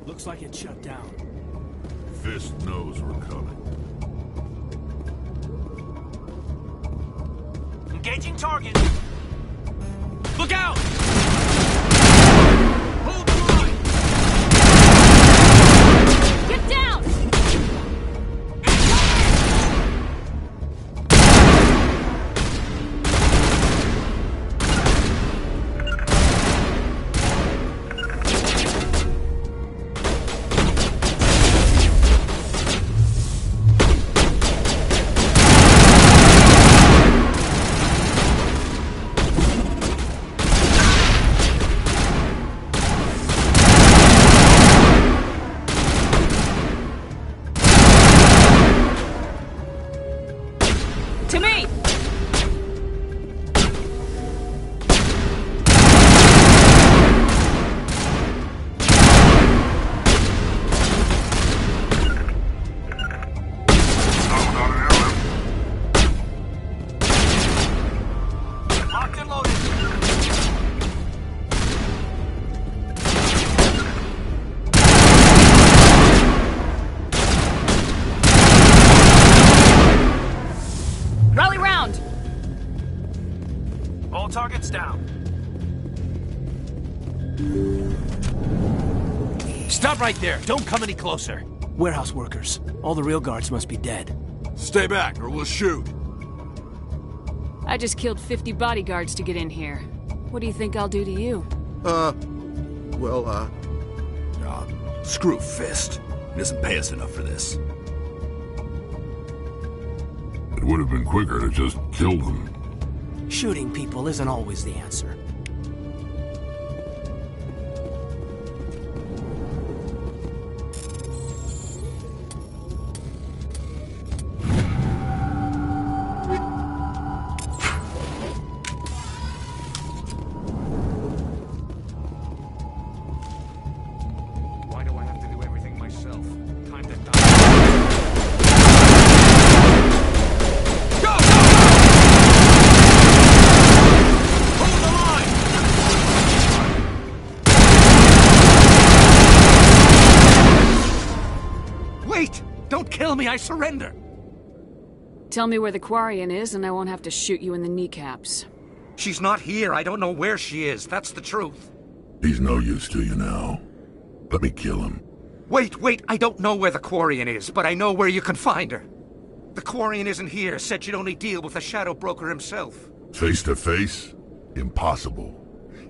Looks like it's shut down. Fist knows we're coming. Engaging target. Look out! Hold the line! Get down! To me! Locked and loaded. Rally round! All targets down. Stop right there. Don't come any closer. Warehouse workers. All the real guards must be dead. Stay back or we'll shoot. I just killed 50 bodyguards to get in here. What do you think I'll do to you? Screw Fist. He doesn't pay us enough for this. It would have been quicker to just kill them. Shooting people isn't always the answer. Why do I have to do everything myself? Time to die. Wait! Don't kill me, I surrender! Tell me where the Quarian is and I won't have to shoot you in the kneecaps. She's not here. I don't know where she is. That's the truth. He's no use to you now. Let me kill him. Wait. I don't know where the Quarian is, but I know where you can find her. The Quarian isn't here. Said she'd only deal with the Shadow Broker himself. Face to face? Impossible.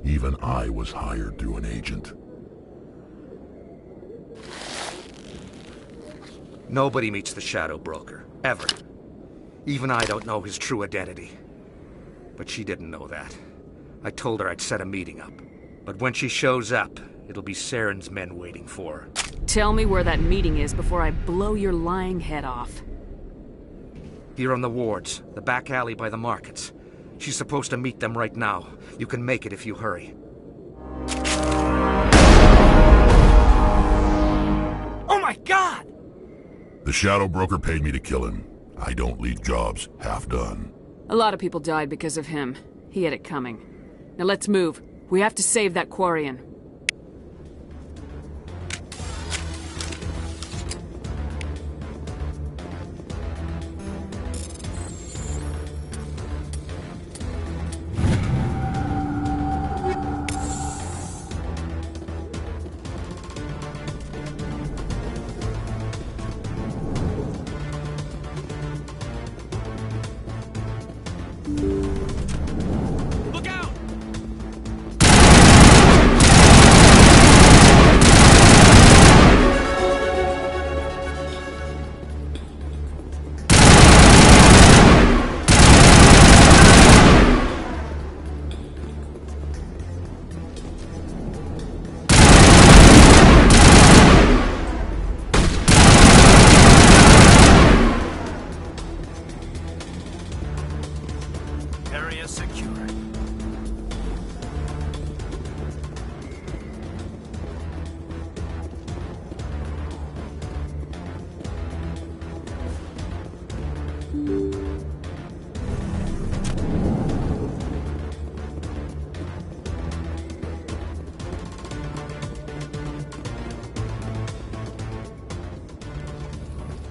Even I was hired through an agent. Nobody meets the Shadow Broker. Ever. Even I don't know his true identity. But she didn't know that. I told her I'd set a meeting up. But when she shows up, it'll be Saren's men waiting for her. Tell me where that meeting is before I blow your lying head off. Here on the wards, the back alley by the markets. She's supposed to meet them right now. You can make it if you hurry. Oh my God! The Shadow Broker paid me to kill him. I don't leave jobs half done. A lot of people died because of him. He had it coming. Now let's move. We have to save that Quarian. Area secure.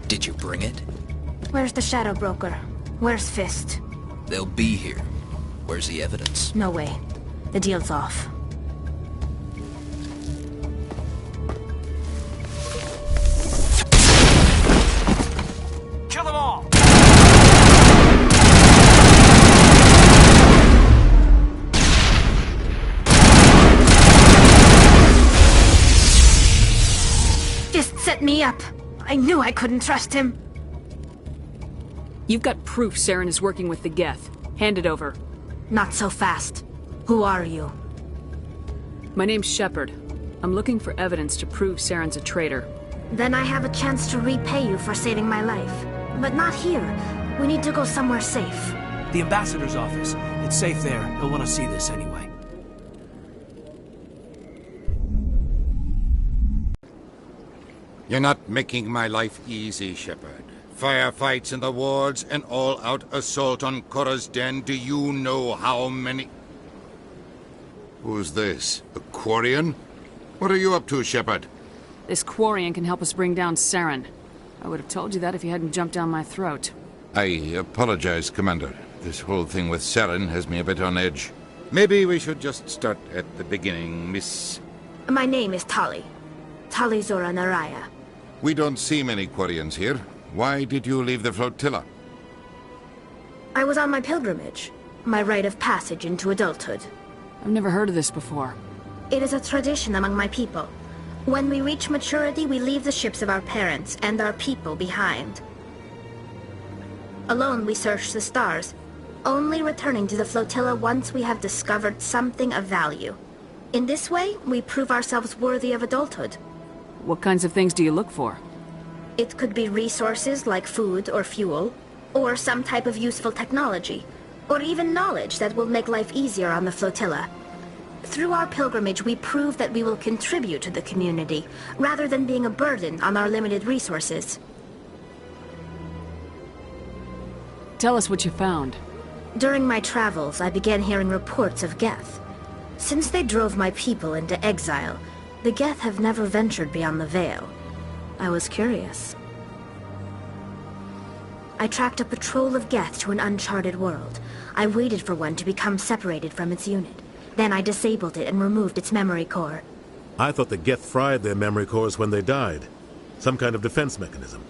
Did you bring it? Where's the Shadow Broker? Where's Fist? They'll be here. Where's the evidence? No way. The deal's off. Kill them all! Fist set me up. I knew I couldn't trust him. You've got proof Saren is working with the Geth. Hand it over. Not so fast. Who are you? My name's Shepard. I'm looking for evidence to prove Saren's a traitor. Then I have a chance to repay you for saving my life. But not here. We need to go somewhere safe. The ambassador's office. It's safe there. He'll want to see this anyway. You're not making my life easy, Shepard. Firefights in the wards, an all-out assault on Korra's den. Do you know how many... Who's this? The Quarian? What are you up to, Shepard? This Quarian can help us bring down Saren. I would have told you that if you hadn't jumped down my throat. I apologize, Commander. This whole thing with Saren has me a bit on edge. Maybe we should just start at the beginning, Miss... My name is Tali. Tali Zora Naraya. We don't see many Quarians here. Why did you leave the flotilla? I was on my pilgrimage. My rite of passage into adulthood. I've never heard of this before. It is a tradition among my people. When we reach maturity, we leave the ships of our parents and our people behind. Alone, we search the stars, only returning to the flotilla once we have discovered something of value. In this way, we prove ourselves worthy of adulthood. What kinds of things do you look for? It could be resources like food or fuel, or some type of useful technology, or even knowledge that will make life easier on the flotilla. Through our pilgrimage, we prove that we will contribute to the community, rather than being a burden on our limited resources. Tell us what you found. During my travels, I began hearing reports of Geth. Since they drove my people into exile, the Geth have never ventured beyond the Veil. I was curious. I tracked a patrol of Geth to an uncharted world. I waited for one to become separated from its unit. Then I disabled it and removed its memory core. I thought the Geth fried their memory cores when they died. Some kind of defense mechanism.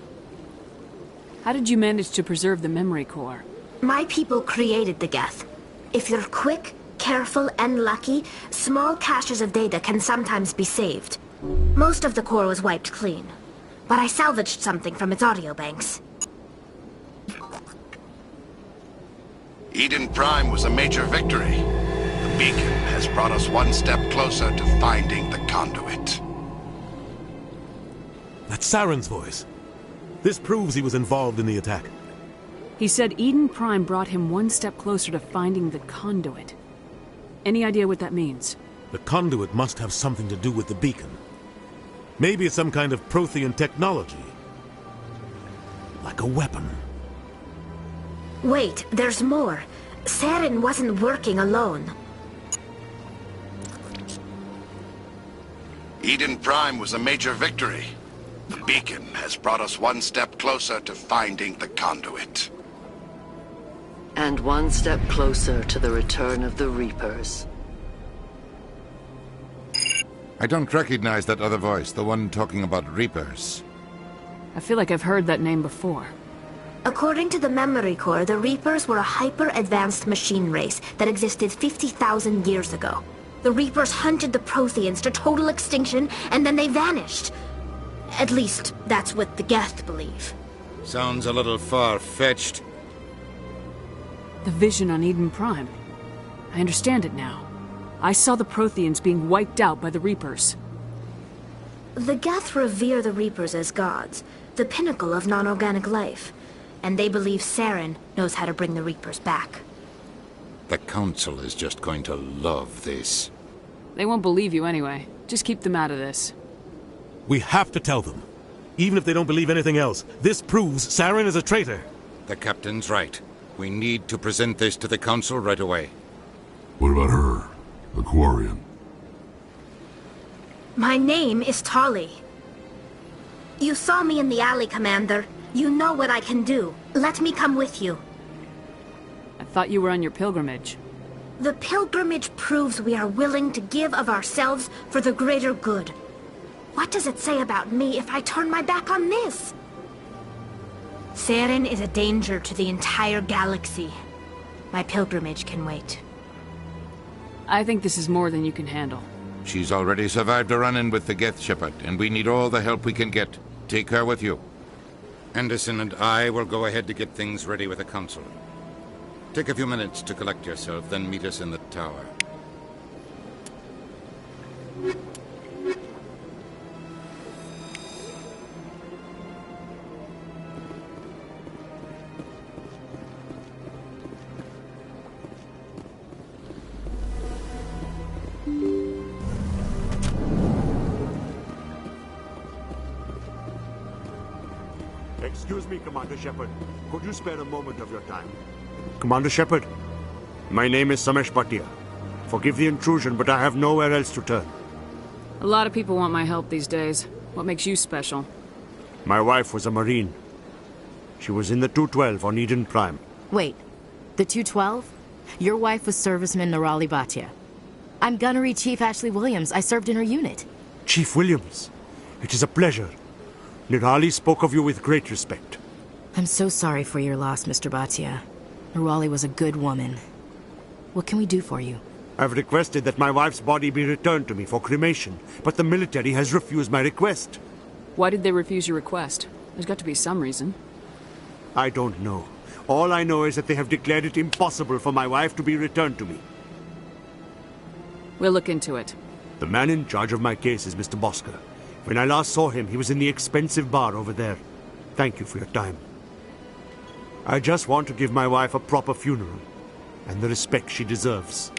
How did you manage to preserve the memory core? My people created the Geth. If you're quick, careful, and lucky, small caches of data can sometimes be saved. Most of the core was wiped clean, but I salvaged something from its audio banks. Eden Prime was a major victory. The beacon has brought us one step closer to finding the conduit. That's Saren's voice. This proves he was involved in the attack. He said Eden Prime brought him one step closer to finding the conduit. Any idea what that means? The conduit must have something to do with the beacon. Maybe it's some kind of Prothean technology. Like a weapon. Wait, there's more. Saren wasn't working alone. Eden Prime was a major victory. The beacon has brought us one step closer to finding the conduit. And one step closer to the return of the Reapers. I don't recognize that other voice, the one talking about Reapers. I feel like I've heard that name before. According to the memory core, the Reapers were a hyper-advanced machine race that existed 50,000 years ago. The Reapers hunted the Protheans to total extinction, and then they vanished. At least, that's what the Geth believe. Sounds a little far-fetched. The vision on Eden Prime. I understand it now. I saw the Protheans being wiped out by the Reapers. The Geth revere the Reapers as gods, the pinnacle of non-organic life. And they believe Saren knows how to bring the Reapers back. The Council is just going to love this. They won't believe you anyway. Just keep them out of this. We have to tell them. Even if they don't believe anything else, this proves Saren is a traitor. The Captain's right. We need to present this to the Council right away. What about her? The Quarian? My name is Tali. You saw me in the alley, Commander. You know what I can do. Let me come with you. I thought you were on your pilgrimage. The pilgrimage proves we are willing to give of ourselves for the greater good. What does it say about me if I turn my back on this? Saren is a danger to the entire galaxy. My pilgrimage can wait. I think this is more than you can handle. She's already survived a run-in with the Geth, Shepard, and we need all the help we can get. Take her with you. Anderson and I will go ahead to get things ready with the Council. Take a few minutes to collect yourself, then meet us in the tower. Excuse me, Commander Shepard. Could you spare a moment of your time? Commander Shepard, my name is Samesh Bhatia. Forgive the intrusion, but I have nowhere else to turn. A lot of people want my help these days. What makes you special? My wife was a Marine. She was in the 212 on Eden Prime. Wait, the 212? Your wife was serviceman Nirali Bhatia. I'm Gunnery Chief Ashley Williams. I served in her unit. Chief Williams, it is a pleasure. Nirali spoke of you with great respect. I'm so sorry for your loss, Mr. Bhatia. Nirali was a good woman. What can we do for you? I've requested that my wife's body be returned to me for cremation, but the military has refused my request. Why did they refuse your request? There's got to be some reason. I don't know. All I know is that they have declared it impossible for my wife to be returned to me. We'll look into it. The man in charge of my case is Mr. Bosker. When I last saw him, he was in the expensive bar over there. Thank you for your time. I just want to give my wife a proper funeral, and the respect she deserves.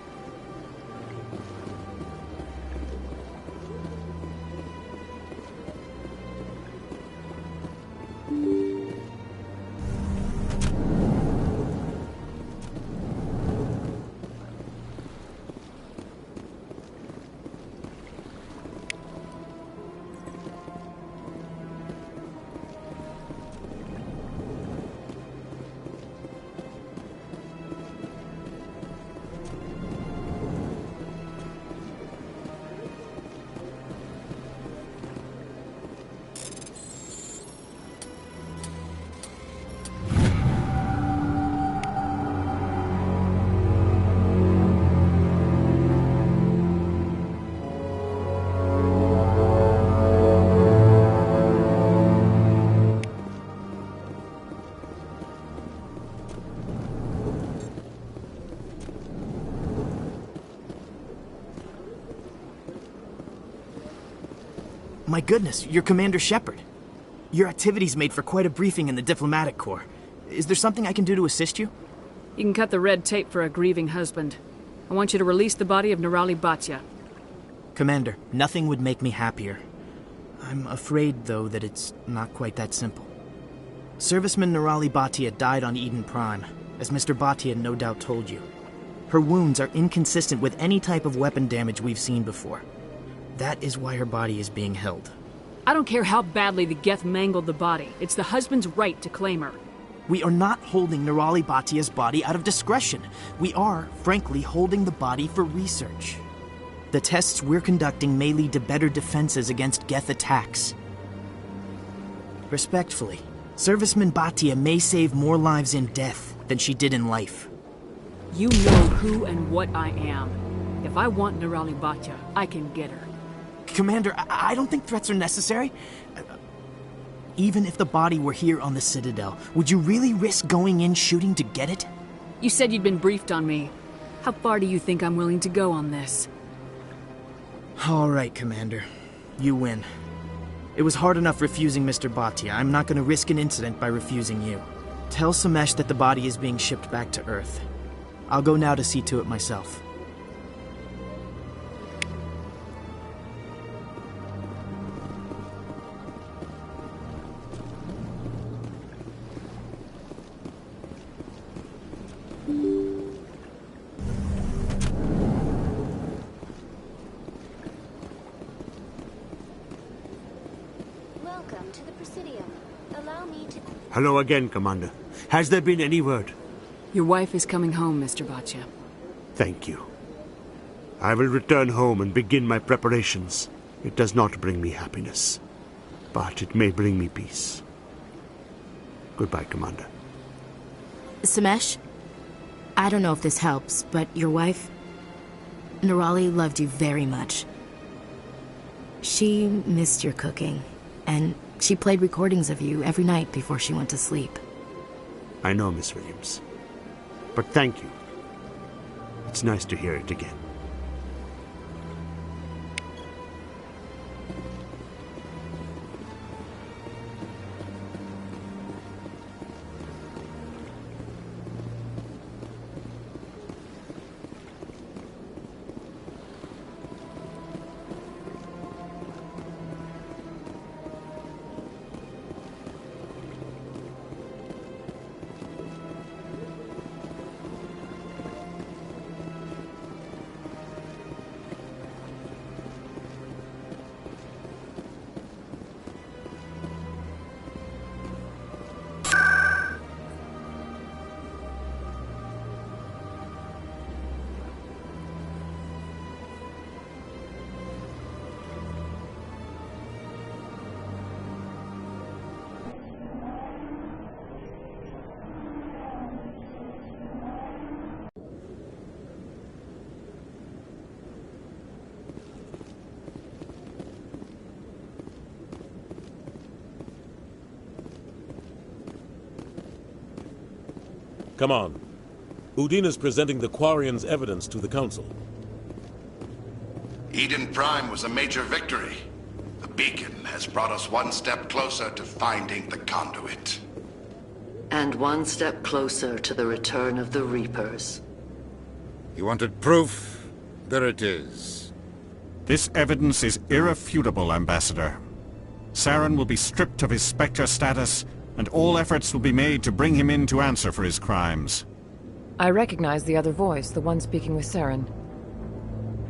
My goodness, you're Commander Shepard. Your activities made for quite a briefing in the diplomatic corps. Is there something I can do to assist you? You can cut the red tape for a grieving husband. I want you to release the body of Nerali Batya. Commander, nothing would make me happier. I'm afraid, though, that it's not quite that simple. Serviceman Nerali Batya died on Eden Prime, as Mr. Batya no doubt told you. Her wounds are inconsistent with any type of weapon damage we've seen before. That is why her body is being held. I don't care how badly the Geth mangled the body. It's the husband's right to claim her. We are not holding Nerali Batya's body out of discretion. We are, frankly, holding the body for research. The tests we're conducting may lead to better defenses against Geth attacks. Respectfully, Serviceman Batya may save more lives in death than she did in life. You know who and what I am. If I want Nerali Batya, I can get her. Commander, I don't think threats are necessary. Even if the body were here on the Citadel, would you really risk going in shooting to get it? You said you'd been briefed on me. How far do you think I'm willing to go on this? All right, Commander. You win. It was hard enough refusing Mr. Batya. I'm not going to risk an incident by refusing you. Tell Samesh that the body is being shipped back to Earth. I'll go now to see to it myself. Welcome to the Presidium. Allow me to... Hello again, Commander. Has there been any word? Your wife is coming home, Mr. Batya. Thank you. I will return home and begin my preparations. It does not bring me happiness, but it may bring me peace. Goodbye, Commander. Samesh, I don't know if this helps, but your wife, Nerali, loved you very much. She missed your cooking, and she played recordings of you every night before she went to sleep. I know, Miss Williams. But thank you. It's nice to hear it again. Come on. Udina's presenting the Quarians' evidence to the Council. Eden Prime was a major victory. The beacon has brought us one step closer to finding the conduit. And one step closer to the return of the Reapers. You wanted proof? There it is. This evidence is irrefutable, Ambassador. Saren will be stripped of his Spectre status, and all efforts will be made to bring him in to answer for his crimes. I recognize the other voice, the one speaking with Saren.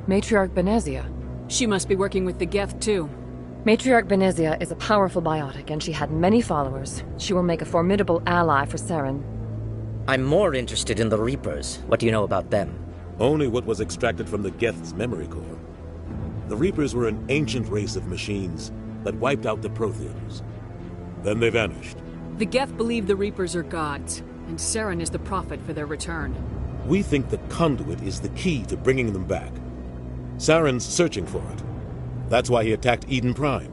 Matriarch Benezia. She must be working with the Geth, too. Matriarch Benezia is a powerful biotic, and she had many followers. She will make a formidable ally for Saren. I'm more interested in the Reapers. What do you know about them? Only what was extracted from the Geth's memory core. The Reapers were an ancient race of machines that wiped out the Protheans. Then they vanished. The Geth believe the Reapers are gods, and Saren is the prophet for their return. We think the conduit is the key to bringing them back. Saren's searching for it. That's why he attacked Eden Prime.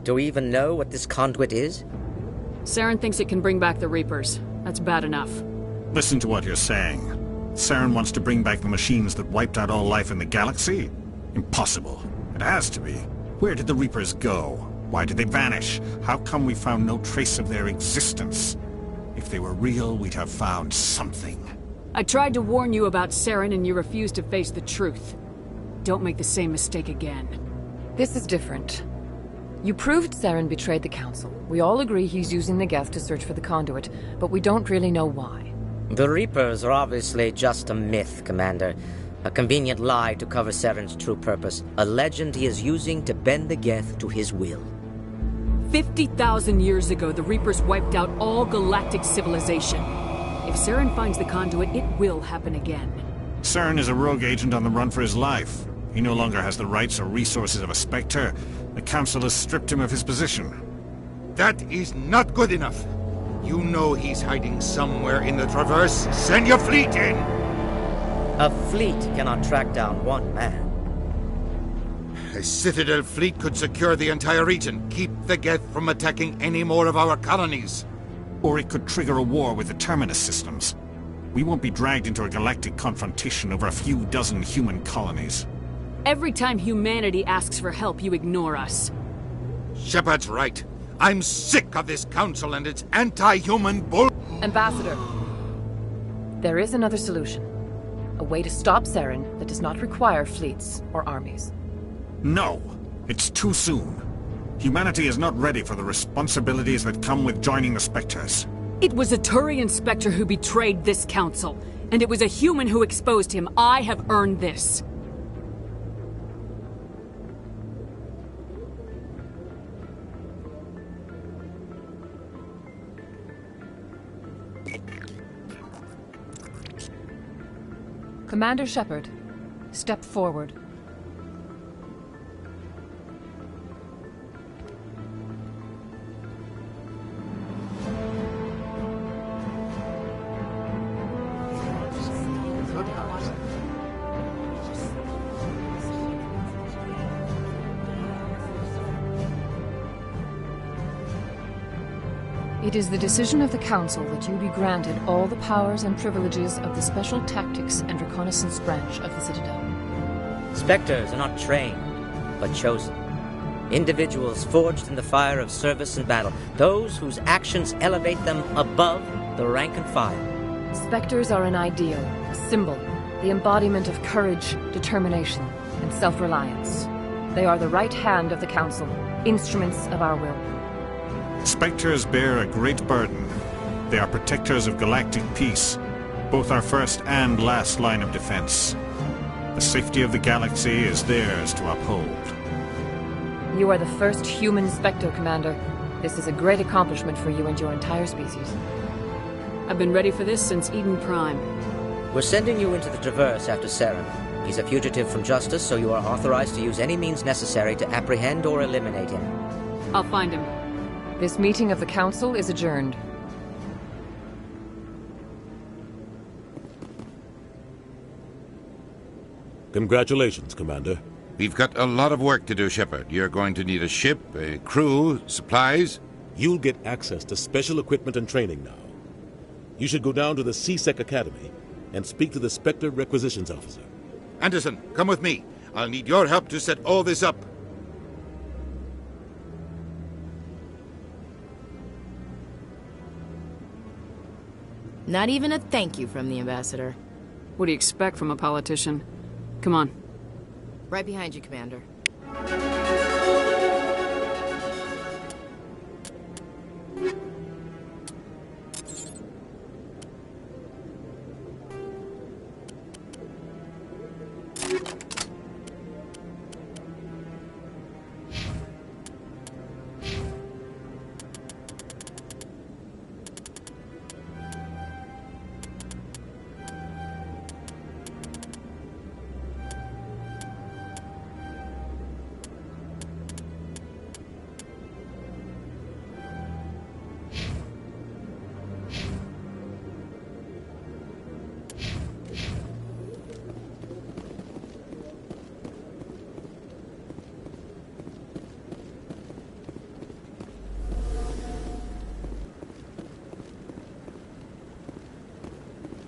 Do we even know what this conduit is? Saren thinks it can bring back the Reapers. That's bad enough. Listen to what you're saying. Saren wants to bring back the machines that wiped out all life in the galaxy? Impossible. It has to be. Where did the Reapers go? Why did they vanish? How come we found no trace of their existence? If they were real, we'd have found something. I tried to warn you about Saren and you refused to face the truth. Don't make the same mistake again. This is different. You proved Saren betrayed the Council. We all agree he's using the Geth to search for the conduit, but we don't really know why. The Reapers are obviously just a myth, Commander. A convenient lie to cover Saren's true purpose. A legend he is using to bend the Geth to his will. 50,000 years ago, the Reapers wiped out all galactic civilization. If Saren finds the conduit, it will happen again. Saren is a rogue agent on the run for his life. He no longer has the rights or resources of a Spectre. The Council has stripped him of his position. That is not good enough. You know he's hiding somewhere in the Traverse. Send your fleet in! A fleet cannot track down one man. A Citadel fleet could secure the entire region, keep the Geth from attacking any more of our colonies. Or it could trigger a war with the Terminus systems. We won't be dragged into a galactic confrontation over a few dozen human colonies. Every time humanity asks for help, you ignore us. Shepard's right. I'm sick of this council and its anti-human bull... Ambassador, there is another solution. A way to stop Saren that does not require fleets or armies. No! It's too soon. Humanity is not ready for the responsibilities that come with joining the Spectres. It was a Turian Spectre who betrayed this council, and it was a human who exposed him. I have earned this. Commander Shepard, step forward. It is the decision of the Council that you be granted all the powers and privileges of the Special Tactics and Reconnaissance Branch of the Citadel. Spectres are not trained, but chosen. Individuals forged in the fire of service and battle. Those whose actions elevate them above the rank and file. Spectres are an ideal, a symbol, the embodiment of courage, determination, and self-reliance. They are the right hand of the Council, instruments of our will. Spectres bear a great burden. They are protectors of galactic peace, both our first and last line of defense. The safety of the galaxy is theirs to uphold. You are the first human Spectre, Commander. This is a great accomplishment for you and your entire species. I've been ready for this since Eden Prime. We're sending you into the Traverse after Saren. He's a fugitive from justice, so you are authorized to use any means necessary to apprehend or eliminate him. I'll find him. This meeting of the Council is adjourned. Congratulations, Commander. We've got a lot of work to do, Shepard. You're going to need a ship, a crew, supplies. You'll get access to special equipment and training now. You should go down to the C-Sec Academy and speak to the Spectre Requisitions Officer. Anderson, come with me. I'll need your help to set all this up. Not even a thank you from the Ambassador. What do you expect from a politician? Come on. Right behind you, Commander.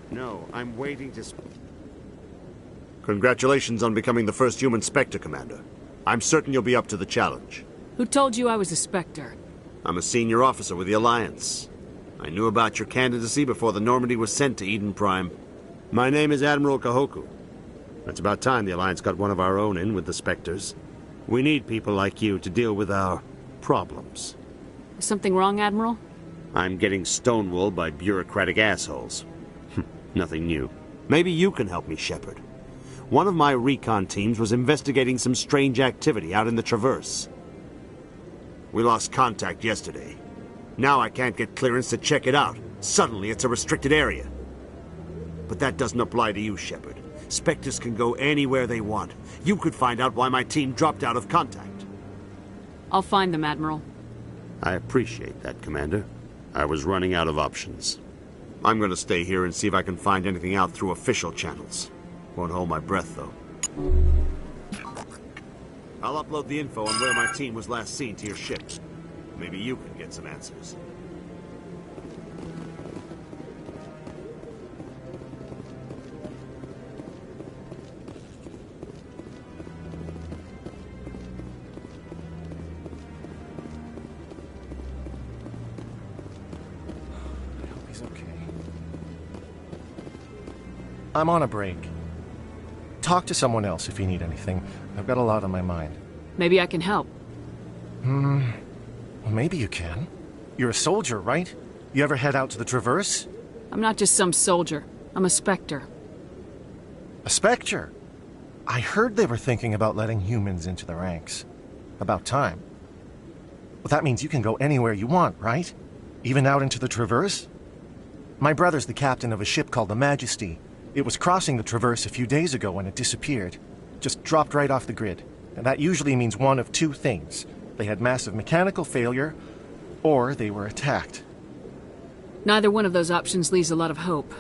No, I'm waiting to... Congratulations on becoming the first human Spectre, Commander. I'm certain you'll be up to the challenge. Who told you I was a Spectre? I'm a senior officer with the Alliance. I knew about your candidacy before the Normandy was sent to Eden Prime. My name is Admiral Kahoku. It's about time the Alliance got one of our own in with the Spectres. We need people like you to deal with our problems. Is something wrong, Admiral? I'm getting stonewalled by bureaucratic assholes. Nothing new. Maybe you can help me, Shepard. One of my recon teams was investigating some strange activity out in the Traverse. We lost contact yesterday. Now I can't get clearance to check it out. Suddenly it's a restricted area. But that doesn't apply to you, Shepard. Spectres can go anywhere they want. You could find out why my team dropped out of contact. I'll find them, Admiral. I appreciate that, Commander. I was running out of options. I'm going to stay here and see if I can find anything out through official channels. Won't hold my breath, though. I'll upload the info on where my team was last seen to your ship. Maybe you can get some answers. I'm on a break. Talk to someone else if you need anything. I've got a lot on my mind. Maybe I can help. Well, maybe you can. You're a soldier, right? You ever head out to the Traverse? I'm not just some soldier. I'm a Spectre. A Spectre? I heard they were thinking about letting humans into the ranks. About time. Well, that means you can go anywhere you want, right? Even out into the Traverse? My brother's the captain of a ship called the Majesty. It was crossing the Traverse a few days ago when it disappeared. Just dropped right off the grid. And that usually means one of two things. They had massive mechanical failure, or they were attacked. Neither one of those options leaves a lot of hope.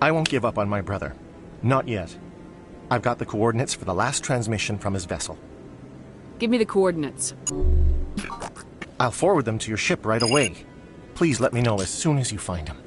I won't give up on my brother. Not yet. I've got the coordinates for the last transmission from his vessel. Give me the coordinates. I'll forward them to your ship right away. Please let me know as soon as you find them.